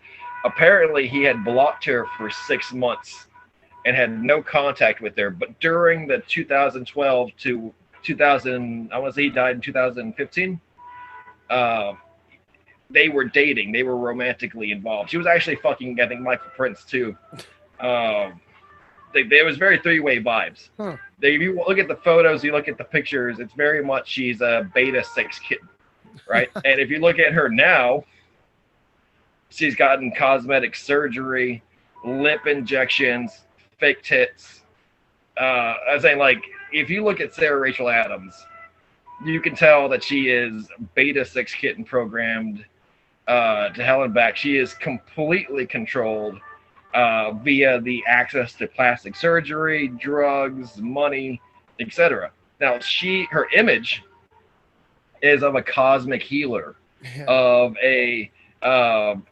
apparently he had blocked her for 6 months and had no contact with her. But during the 2012 to 2000, I want to say he died in 2015, they were dating. They were romantically involved. She was actually fucking, I think, Michael Prince too. There was very three-way vibes. Huh. If you look at the photos, you look at the pictures, it's very much she's a beta 6 kitten, right? And if you look at her now, she's gotten cosmetic surgery, lip injections, fake tits. I'm saying, like, if you look at Sarah Rachel Adams, you can tell that she is beta 6 kitten programmed to hell and back. She is completely controlled via the access to plastic surgery, drugs, money, etc. Now, her image is of a cosmic healer, of a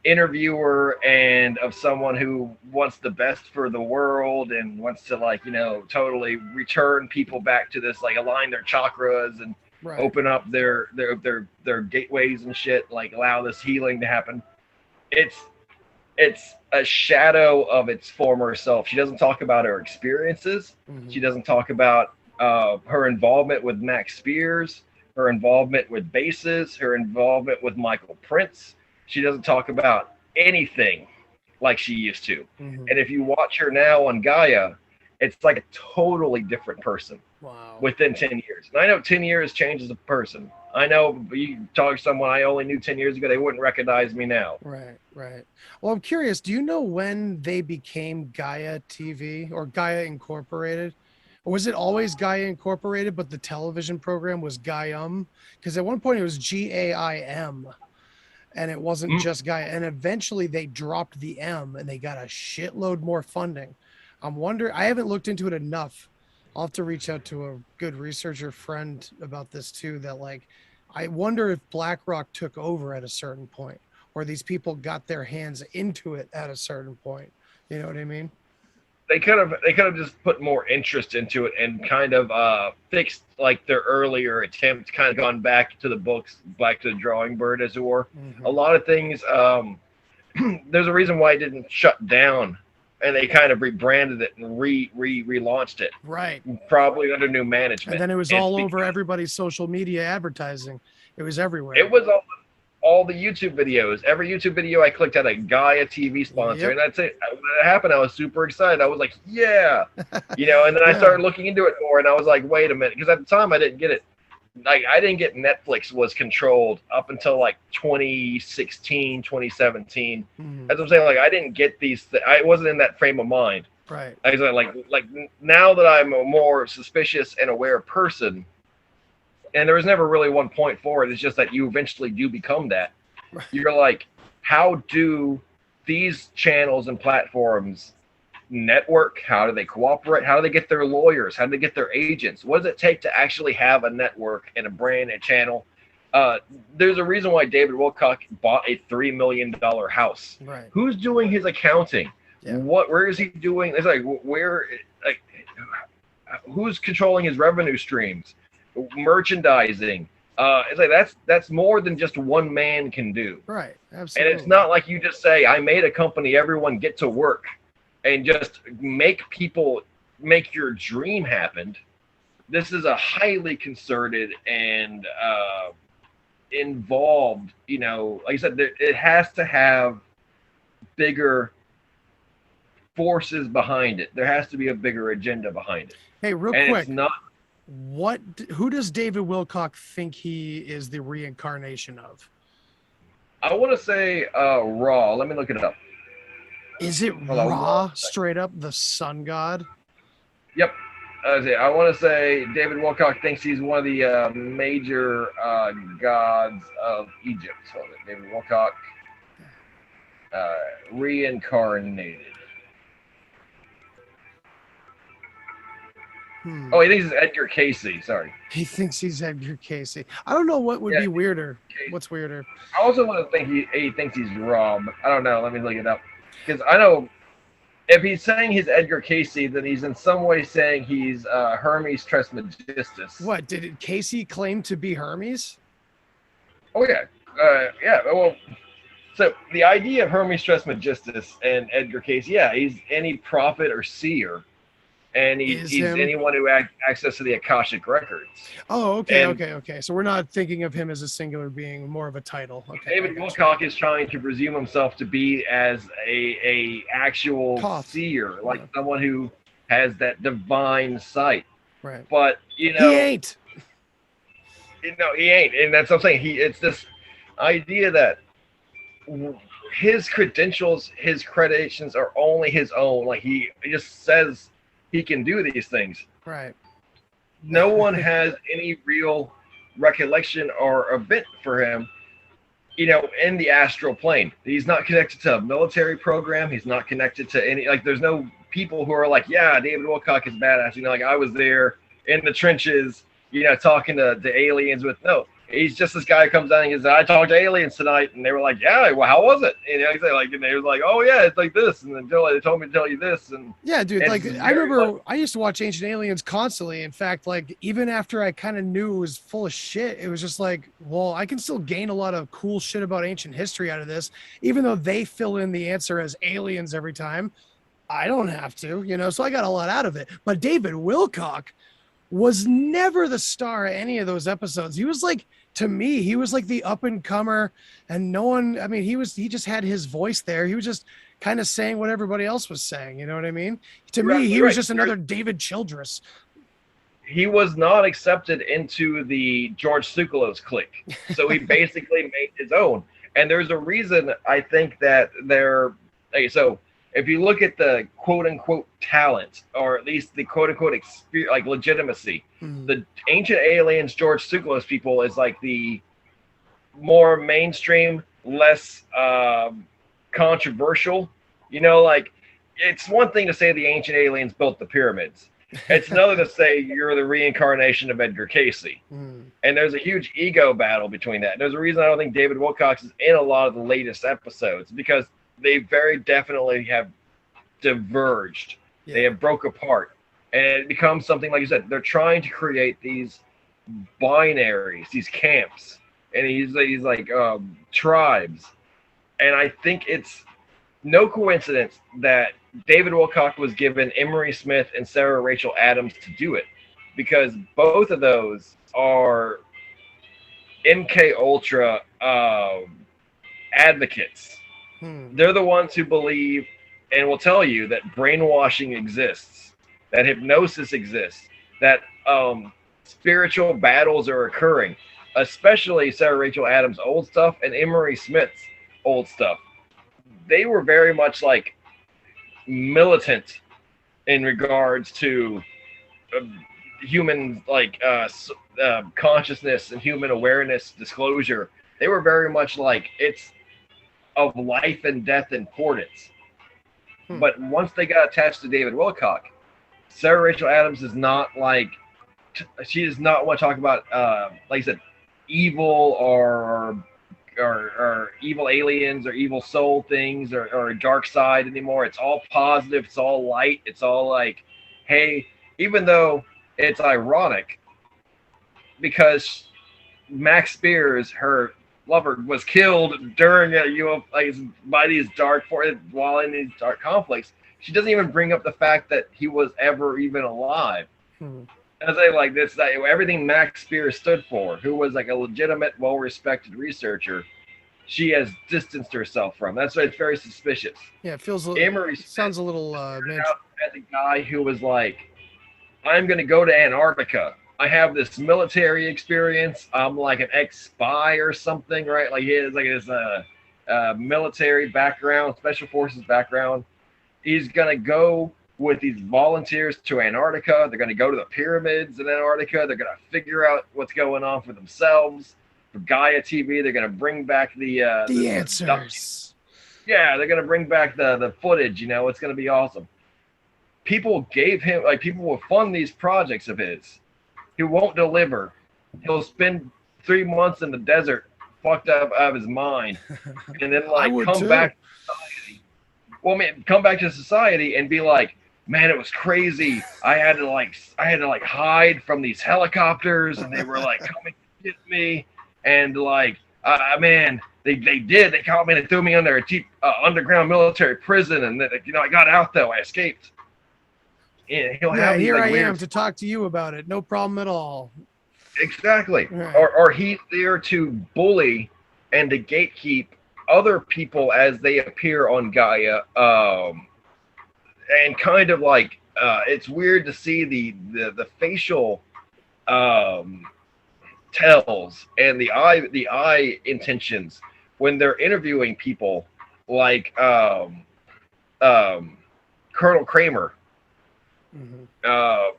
interviewer and of someone who wants the best for the world and wants to like, totally return people back to this, like align their chakras and open up their gateways and shit, like allow this healing to happen. It's a shadow of its former self. She doesn't talk about her experiences. She doesn't talk about her involvement with Max Spears, her involvement with bases, her involvement with Michael Prince. She doesn't talk about anything like she used to. And if you watch her now on Gaia, it's like a totally different person. Wow. Within 10 years. And I know 10 years changes a person. I know you talk to someone I only knew 10 years ago, they wouldn't recognize me now. Right. Well, I'm curious, do you know when they became Gaia TV or Gaia Incorporated? Or was it always Gaia Incorporated, but the television program was Gaiam? Because at one point it was GAIM. And it wasn't just Gaia. And eventually they dropped the M and they got a shitload more funding. I'm wondering, I haven't looked into it enough. I'll have to reach out to a good researcher friend about this too, that like, I wonder if BlackRock took over at a certain point or these people got their hands into it at a certain point. You know what I mean? They could have just put more interest into it and kind of fixed like their earlier attempt, kind of gone back to the books, back to the drawing board, as it were. A lot of things. There's a reason why it didn't shut down, and they kind of rebranded it and relaunched it. Right. Probably under new management. And then it was all over everybody's social media advertising. It was everywhere. It was all the YouTube videos. Every YouTube video I clicked had a Gaia TV sponsor. And that's it. When it happened, I was super excited. I was like, yeah. And then I started looking into it more, and I was like, wait a minute. Because at the time, I didn't get it. Like, I didn't get Netflix was controlled up until like 2016, 2017. That's what I'm saying. Like, I didn't get these. I wasn't in that frame of mind. Right. I was like now that I'm a more suspicious and aware person, and there was never really one point for it. It's just that you eventually do become that. Right. You're like, how do these channels and platforms network? How do they cooperate? How do they get their lawyers? How do they get their agents? What does it take to actually have a network and a brand and channel? There's a reason why David Wilcock bought a $3 million house. Right. Who's doing his accounting? Yeah. Where is he doing? It's like, who's controlling his revenue streams? Merchandising. It's like that's more than just one man can do. Right. Absolutely. And it's not like you just say, I made a company, everyone get to work and just make your dream happen. This is a highly concerted and involved, like I said, it has to have bigger forces behind it. There has to be a bigger agenda behind it. Hey, real and quick. It's not, who does David Wilcock think he is the reincarnation of? I want to say Ra. Let me look it up. Is it Ra, straight up the sun god? Yep. I want to say David Wilcock thinks he's one of the major gods of Egypt. Hold it. David Wilcock, reincarnated. Oh, he thinks it's Edgar Casey. Sorry. He thinks he's Edgar Casey. I don't know what would be weirder. What's weirder? I also want to think he thinks he's Rob. I don't know. Let me look it up. Because I know if he's saying he's Edgar Casey, then he's in some way saying he's Hermes Trismegistus. What, did Casey claim to be Hermes? Oh, yeah. Yeah, well, so the idea of Hermes Trismegistus and Edgar Casey, yeah, he's any prophet or seer. And he's anyone who has access to the Akashic records. Oh, okay, okay. So we're not thinking of him as a singular being, more of a title. Okay. David Wilcock is trying to presume himself to be as a actual seer, like someone who has that divine sight. Right. But he ain't. No, he ain't, and that's what I'm saying. It's this idea that his credentials, his credentials are only his own. Like he just says he can do these things. Right. No one has any real recollection or event for him, in the astral plane. He's not connected to a military program. He's not connected to any, there's no people who are like, yeah, David Wilcock is badass. I was there in the trenches, talking to aliens with, no. he's just this guy who comes down and he says, I talked to aliens tonight, and they were like, yeah, well, how was it? And and they was like, oh yeah, it's like this, and then they told me to tell you this, and yeah, dude. Like I remember, I used to watch Ancient Aliens constantly. In fact, like even after I kind of knew it was full of shit, it was just like, well, I can still gain a lot of cool shit about ancient history out of this, even though they fill in the answer as aliens every time. I don't have to, so I got a lot out of it. But David Wilcock was never the star of any of those episodes. He was like, to me, he was like the up and comer, and no one, I mean, he just had his voice there. He was just kind of saying what everybody else was saying. You know what I mean? To me, he was just another David Childress. He was not accepted into the George Tsoukalos clique. So he basically made his own. And there's a reason I think that if you look at the quote unquote talent, or at least the quote unquote experience, like legitimacy, the Ancient Aliens, George Tsoukalos people is like the more mainstream, less controversial. Like it's one thing to say the Ancient Aliens built the pyramids. It's another to say you're the reincarnation of Edgar Cayce. And there's a huge ego battle between that. There's a reason I don't think David Wilcock is in a lot of the latest episodes, because they very definitely have diverged. Yeah. They have broke apart, and it becomes something, like you said, they're trying to create these binaries, these camps, and these like tribes. And I think it's no coincidence that David Wilcock was given Emery Smith and Sarah Rachel Adams to do it, because both of those are MK Ultra advocates. They're the ones who believe and will tell you that brainwashing exists, that hypnosis exists, that spiritual battles are occurring, especially Sarah Rachel Adams' old stuff and Emery Smith's old stuff. They were very much like militant in regards to human consciousness and human awareness disclosure. They were very much like it's of life and death importance. But once they got attached to David Wilcock, Sarah Rachel Adams is not like, she does not want to talk about like I said, evil or evil aliens or evil soul things or a dark side anymore. It's all positive, it's all light, it's all like, hey, even though it's ironic because Max Spears, her lover, was killed during by these dark forces while in these dark conflicts. She doesn't even bring up the fact that he was ever even alive. As I like this, everything Max Spears stood for, who was like a legitimate, well-respected researcher, she has distanced herself from. That's why it's very suspicious. Yeah, it feels. Sounds a little. As a guy who was like, I'm going to go to Antarctica. I have this military experience. I'm like an ex-spy or something, right? Like he has like his military background, special forces background. He's gonna go with these volunteers to Antarctica. They're gonna go to the pyramids in Antarctica. They're gonna figure out what's going on for themselves. For Gaia TV, they're gonna bring back the answers. Yeah, they're gonna bring back the footage. It's gonna be awesome. People gave him people will fund these projects of his. He won't deliver. He'll spend 3 months in the desert, fucked up out of his mind, and then come back to society. Well, man, come back to society and be like, man, it was crazy. I had to hide from these helicopters, and they were like coming to get me, and man, they did. They caught me and they threw me under a deep underground military prison, and I got out though. I escaped. And he'll have here I am to talk to you about it. No problem at all. Exactly. Right. Or he's there to bully and to gatekeep other people as they appear on Gaia. And kind of it's weird to see the facial tells and the eye intentions when they're interviewing people like Colonel Kramer. I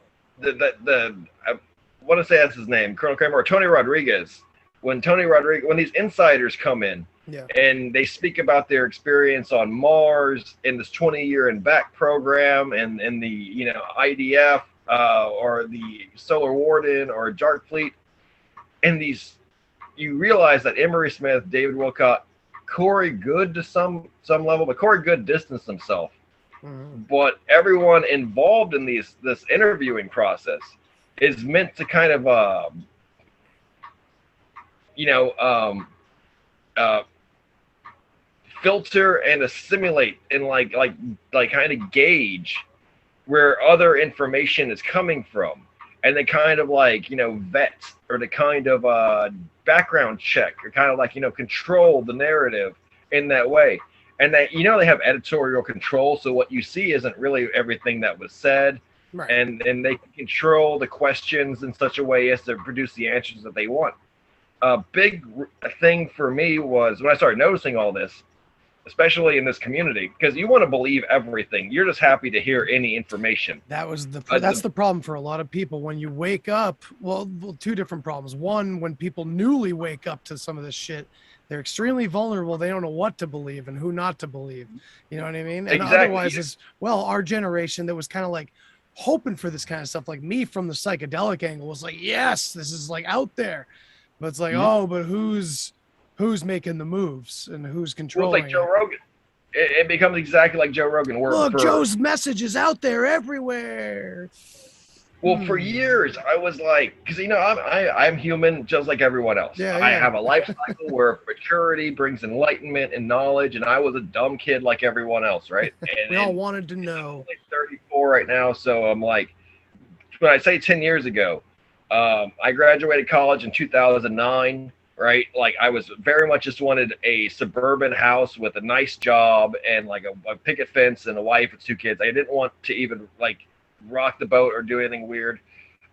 want to say that's his name, Colonel Kramer, or Tony Rodriguez. When these insiders come in, and they speak about their experience on Mars in this 20-year and back program, and the IDF or the Solar Warden or Dark Fleet, and these you realize that Emery Smith, David Wilcock, Corey Good to some level, but Corey Good distanced himself. Mm-hmm. But everyone involved in this interviewing process is meant to kind of filter and assimilate and like kind of gauge where other information is coming from, and they kind of vet, or the kind of background check, or kind of control the narrative in that way. And that they have editorial control, so what you see isn't really everything that was said. Right. And they can control the questions in such a way as to produce the answers that they want. A big thing for me was when I started noticing all this, especially in this community, because you want to believe everything. You're just happy to hear any information. That's the problem for a lot of people. When you wake up, well, two different problems. One, when people newly wake up to some of this shit, they're extremely vulnerable. They don't know what to believe and who not to believe. You know what I mean? And exactly. Otherwise, as well, our generation that was kind of like hoping for this kind of stuff, like me from the psychedelic angle, was like, yes, this is like out there. But it's like, oh, but who's making the moves and who's controlling? Well, it's like Joe Rogan. It becomes exactly like Joe Rogan. Look, Joe's message is out there everywhere. Well, for years I was like, because I'm human just like everyone else. Yeah, I have a life cycle where maturity brings enlightenment and knowledge, and I was a dumb kid like everyone else, right? And we all wanted to know. I'm like 34 right now, so I'm like, when I say 10 years ago, I graduated college in 2009. Right, like I was very much just wanted a suburban house with a nice job and like a picket fence and a wife with 2 kids. I didn't want to even like rock the boat or do anything weird.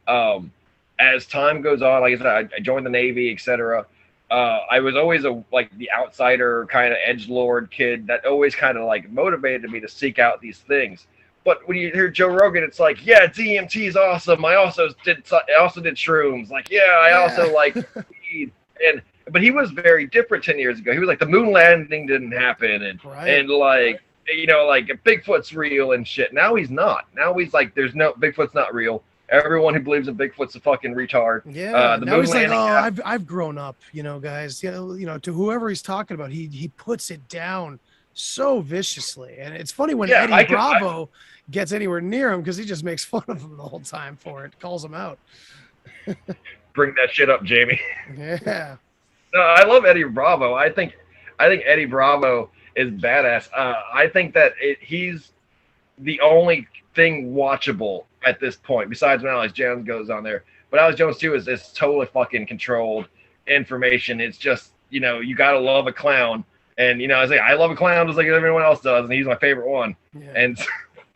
As time goes on, like I said, I joined the Navy, etc. I was always the outsider kind of edgelord kid that always kind of like motivated me to seek out these things. But when you hear Joe Rogan, it's like, yeah, DMT is awesome. I also did shrooms. Like, yeah, I also like weed. But he was very different 10 years ago. He was like, the moon landing didn't happen, and Bigfoot's real and shit. Now he's not. Now he's like, Bigfoot's not real. Everyone who believes in Bigfoot's a fucking retard. Yeah. Now he's like, I've grown up, guys. To whoever he's talking about, he puts it down so viciously. And it's funny when Eddie Bravo gets anywhere near him, because he just makes fun of him the whole time for it, calls him out. Bring that shit up, Jamie. Yeah. No, I love Eddie Bravo. I think Eddie Bravo is badass. I think that he's the only thing watchable at this point, besides when Alex Jones goes on there. But Alex Jones too is totally fucking controlled information. It's just, you gotta love a clown, and I love a clown just like everyone else does, and he's my favorite one. Yeah. And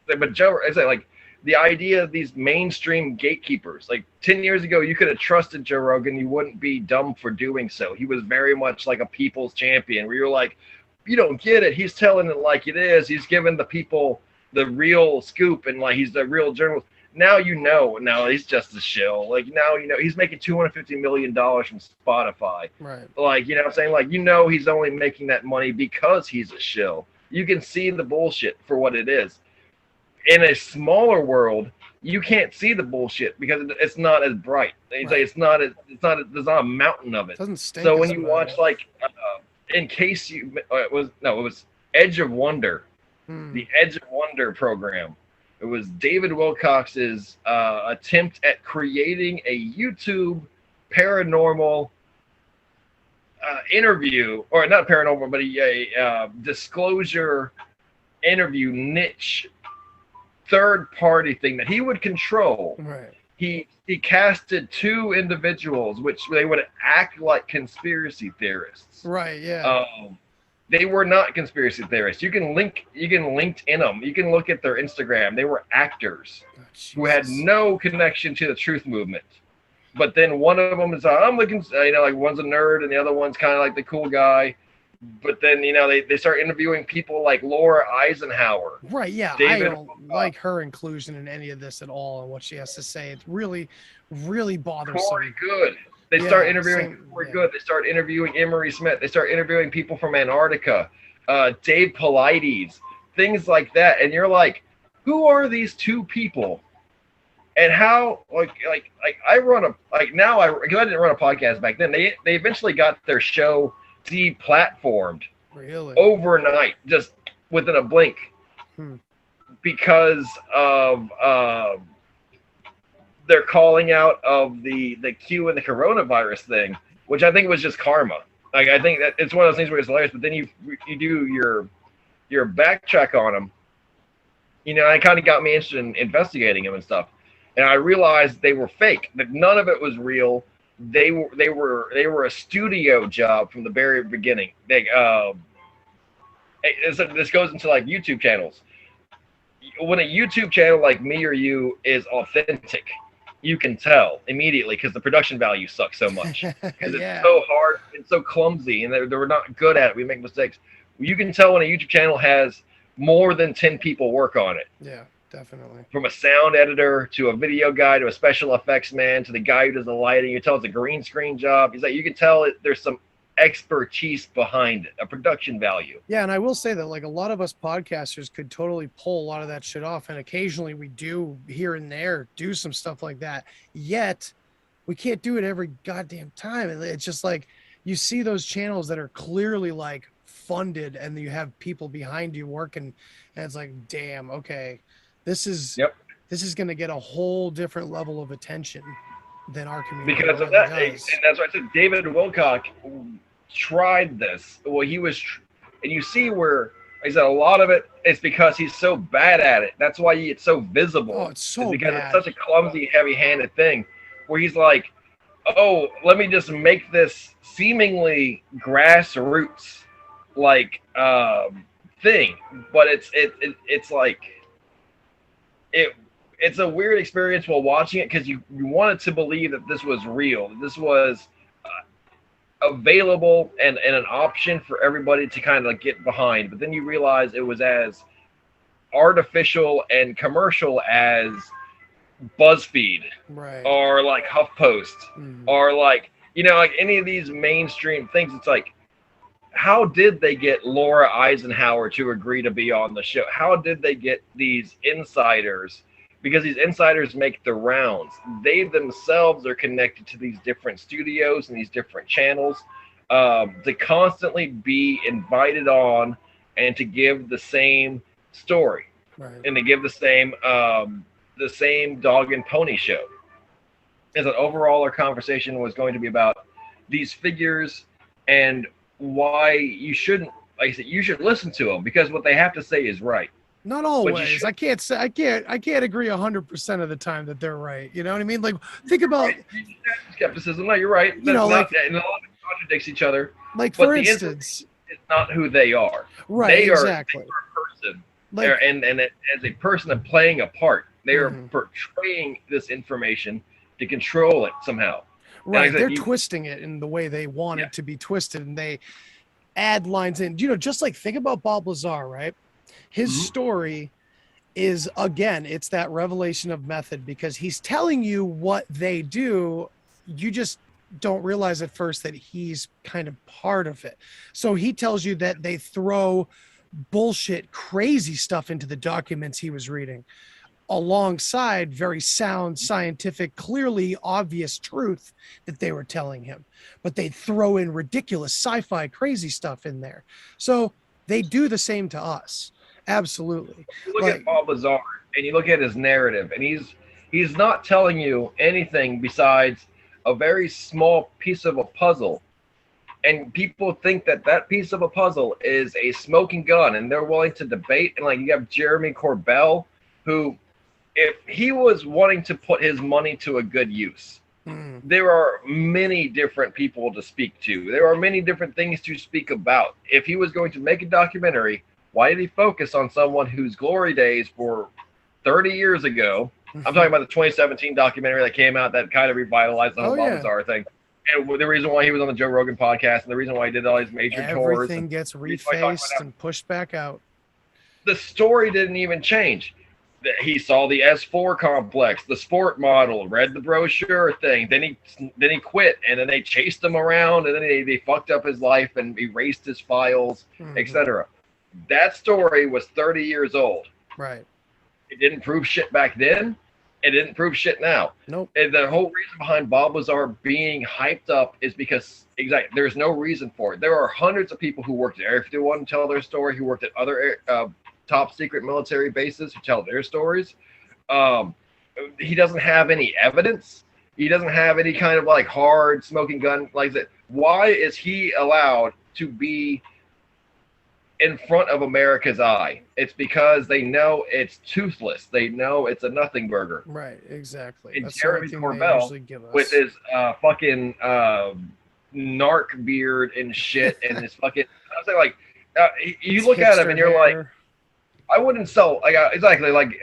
but Joe, I say like, the idea of these mainstream gatekeepers, like 10 years ago, you could have trusted Joe Rogan. You wouldn't be dumb for doing so. He was very much like a people's champion, where you're like, you don't get it. He's telling it like it is. He's giving the people the real scoop, and like he's the real journalist. Now now he's just a shill. Like now he's making $250 million from Spotify. Right. Like, what I'm saying? Like, he's only making that money because he's a shill. You can see the bullshit for what it is. In a smaller world, you can't see the bullshit because it's not as bright. Right. There's not a mountain of it. Doesn't stink. So when you watch it was Edge of Wonder, the Edge of Wonder program. It was David Wilcox's attempt at creating a YouTube paranormal interview, or not paranormal, but a disclosure interview niche. Third-party thing that he would control. Right. He casted 2 individuals, which they would act like conspiracy theorists. Right. Yeah. They were not conspiracy theorists. You can link in them. You can look at their Instagram. They were actors who had no connection to the truth movement. But then one of them is, I'm looking, like one's a nerd and the other one's kind of like the cool guy. But then, they start interviewing people like Laura Eisenhower. Right, yeah. I don't like her inclusion in any of this at all, and what she has to say. It's really, really bothersome. Corey Good. They start interviewing Corey Good. They start interviewing Emery Smith. They start interviewing people from Antarctica. Dave Paulides. Things like that. And you're like, who are these 2 people And how like I run a because I didn't run a podcast back then. They eventually got their show deplatformed Really? overnight, just within a blink, because of their calling out of the Q and the coronavirus thing, which I think was just karma. Like, I think that it's one of those things where it's hilarious, but then you do your backtrack on them. You know, it kind of got me interested in investigating them and stuff. And I realized they were fake. That none of it was real. They were a studio job from the very beginning. This goes into like YouTube channels. When a YouTube channel like me or you is authentic, you can tell immediately because the production value sucks so much. Because it's so hard and so clumsy, and they're not good at it. We make mistakes. You can tell when a YouTube channel has more than 10 people work on it. Yeah, definitely. From a sound editor to a video guy to a special effects man to the guy who does the lighting. You can tell it's a green screen job. He's like, you can tell there's some expertise behind it, a production value. Yeah, and I will say that like a lot of us podcasters could totally pull a lot of that shit off, and occasionally we do here and there do some stuff like that. Yet we can't do it every goddamn time. And it's just like you see those channels that are clearly like funded and you have people behind you working, and it's like, damn, okay, this is going to get a whole different level of attention than our community because of really that. does. And that's why I said David Wilcock tried this. Well, he was, and you see where he said a lot of it is because he's so bad at it. That's why it's so visible. Oh, it's so because bad. It's such a clumsy, heavy-handed thing where he's like, oh, let me just make this seemingly grassroots like thing, but it's like it's a weird experience while watching it because you wanted to believe that this was real, that this was available and an option for everybody to kind of get behind, but then you realize it was as artificial and commercial as BuzzFeed, right, or like HuffPost, or like, you know, like any of these mainstream things. It's like, how did they get Laura Eisenhower to agree to be on the show? How did they get these insiders? Because these insiders make the rounds. They themselves are connected to these different studios and these different channels to constantly be invited on and to give the same story, right, and to give the same dog and pony show. As an overall, our conversation was going to be about these figures and why you shouldn't, like I said, you should listen to them because what they have to say is right. Not always. I can't agree 100% of the time that they're right. You know what I mean? Like, think about skepticism. No, you're right. You know, like, and a lot of it contradicts each other. Like, but for instance, it's not who they are. Right. They exactly. are a person. Like, and as a person of playing a part, they are portraying this information to control it somehow. Right. They're twisting it in the way they want it to be twisted, and they add lines in. You know, just like think about Bob Lazar, right? His story is, again, it's that revelation of method because he's telling you what they do. You just don't realize at first that he's kind of part of it. So he tells you that they throw bullshit, crazy stuff into the documents he was reading, alongside very sound, scientific, clearly obvious truth that they were telling him. But they throw in ridiculous sci-fi, crazy stuff in there. So they do the same to us. Absolutely. You look at Bob Lazar and you look at his narrative, and he's not telling you anything besides a very small piece of a puzzle. And people think that piece of a puzzle is a smoking gun, and they're willing to debate. And like, you have Jeremy Corbell, who, if he was wanting to put his money to a good use, there are many different people to speak to. There are many different things to speak about. If he was going to make a documentary, why did he focus on someone whose glory days were 30 years ago? I'm talking about the 2017 documentary that came out that kind of revitalized the whole Bob Lazar thing. And the reason why he was on the Joe Rogan podcast, and the reason why he did all these major tours. Everything gets refaced and pushed back out. The story didn't even change. He saw the S4 complex, the sport model, read the brochure thing. Then he quit, and then they chased him around, and then they fucked up his life and erased his files, etc. That story was 30 years old. Right. It didn't prove shit back then. It didn't prove shit now. Nope. And the whole reason behind Bob Lazar being hyped up is because there's no reason for it. There are hundreds of people who worked at Area 51 and tell their story, who worked at other top secret military bases who tell their stories. He doesn't have any evidence. He doesn't have any kind of like hard smoking gun like that. Why is he allowed to be in front of America's eye? It's because they know it's toothless. They know it's a nothing burger. Right, exactly. And That's Jeremy the only thing they Corbell usually give us. with his fucking narc beard and shit and his fucking, I was like, you His look at him and you're hipster hair. like, I wouldn't sell exactly like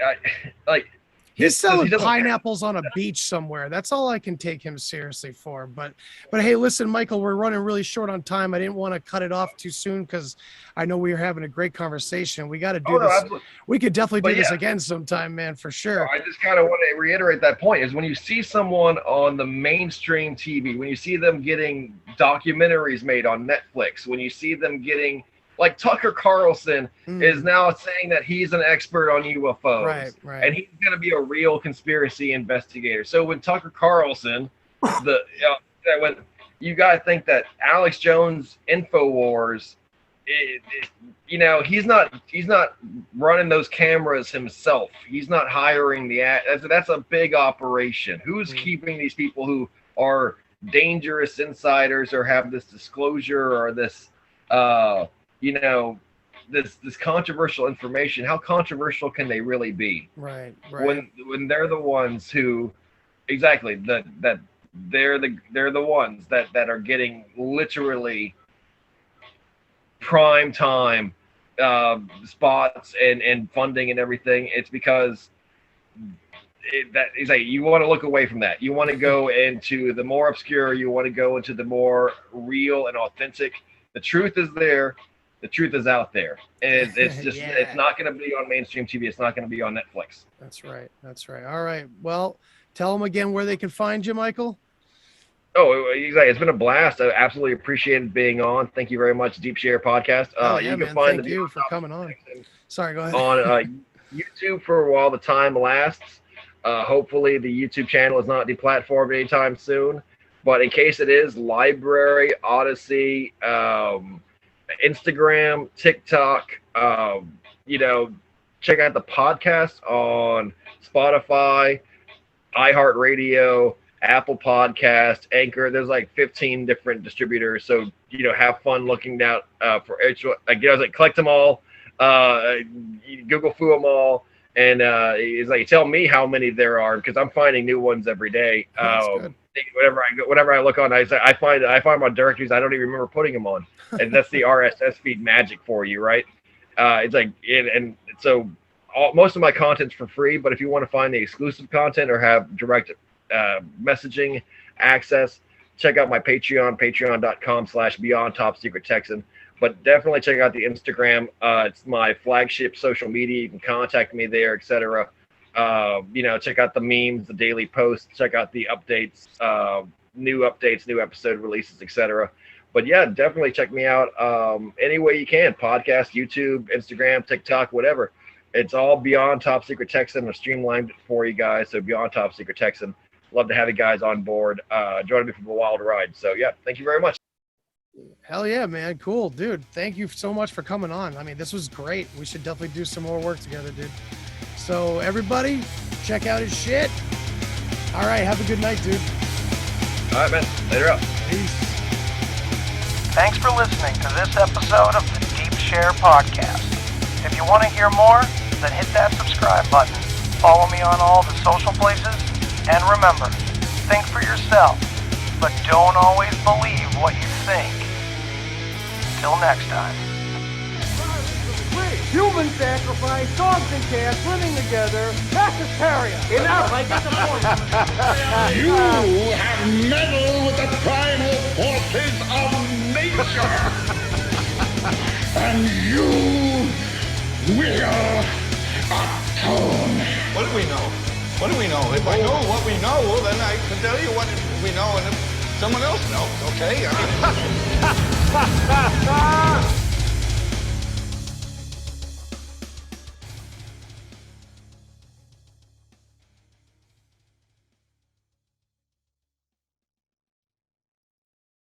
He's selling he doesn't- pineapples on a beach somewhere. That's all I can take him seriously for. But hey, listen, Michael, we're running really short on time. I didn't want to cut it off too soon because I know we were having a great conversation. We got to do this. Absolutely. We could definitely do this yeah. again sometime, man, for sure. I just kind of want to reiterate that point is when you see someone on the mainstream TV, when you see them getting documentaries made on Netflix, when you see them getting like Tucker Carlson is now saying that he's an expert on UFOs, right. and he's going to be a real conspiracy investigator. So when Tucker Carlson, when you got to think that Alex Jones Infowars, he's not running those cameras himself. He's not hiring that's a big operation. Who's keeping these people who are dangerous insiders or have this disclosure or this this controversial information? How controversial can they really be? Right. When they're the ones who they're the ones that are getting literally prime time spots and funding and everything. It's because you want to look away from that. You want to go into the more obscure. You want to go into the more real and authentic. The truth is there. The truth is out there, and it's just it's not going to be on mainstream TV. It's not going to be on Netflix. That's right. All right. Well, tell them again where they can find you, Michael. Oh, exactly. It's been a blast. I absolutely appreciated being on. Thank you very much, Deep Share Podcast. You can find Thank you for coming on. Sorry, go ahead. On YouTube for while the time lasts. Hopefully, the YouTube channel is not deplatformed anytime soon. But in case it is, Library, Odyssey, Instagram, TikTok, check out the podcast on Spotify, iHeartRadio, Apple Podcast, Anchor. There's like 15 different distributors. So, have fun looking out for each one. Collect them all, Google Foo them all. And it's like, tell me how many there are because I'm finding new ones every day. Whenever I look on, I find my directories I don't even remember putting them on, and that's the RSS feed magic for you, right? It's like, and so most of my content's for free, but if you want to find the exclusive content or have direct messaging access, check out my Patreon, patreon.com/Beyond Top Secret Texan. But definitely check out the Instagram. It's my flagship social media. You can contact me there, etc. Check out the memes, the daily posts, check out the updates, new episode releases, etc. But yeah, definitely check me out any way you can. Podcast, YouTube, Instagram, TikTok, whatever. It's all Beyond Top Secret Texan. I've streamlined it for you guys. So Beyond Top Secret Texan. Love to have you guys on board. Join me for the wild ride. So yeah, thank you very much. Hell yeah, man. Cool, dude. Thank you so much for coming on. I mean, this was great. We should definitely do some more work together, dude. So everybody, check out his shit. All right, have a good night, dude. All right, man. Later up. Peace. Thanks for listening to this episode of the Deep Share Podcast. If you want to hear more, then hit that subscribe button. Follow me on all the social places. And remember, think for yourself, but don't always believe what you think. Till next time. Human sacrifice, dogs and cats living together, vegetarian. Enough, I get the point. You have meddled with the primal forces of nature. And you will atone. What do we know? What do we know? If I know what we know, then I can tell you what we know, and if someone else knows, okay? I mean...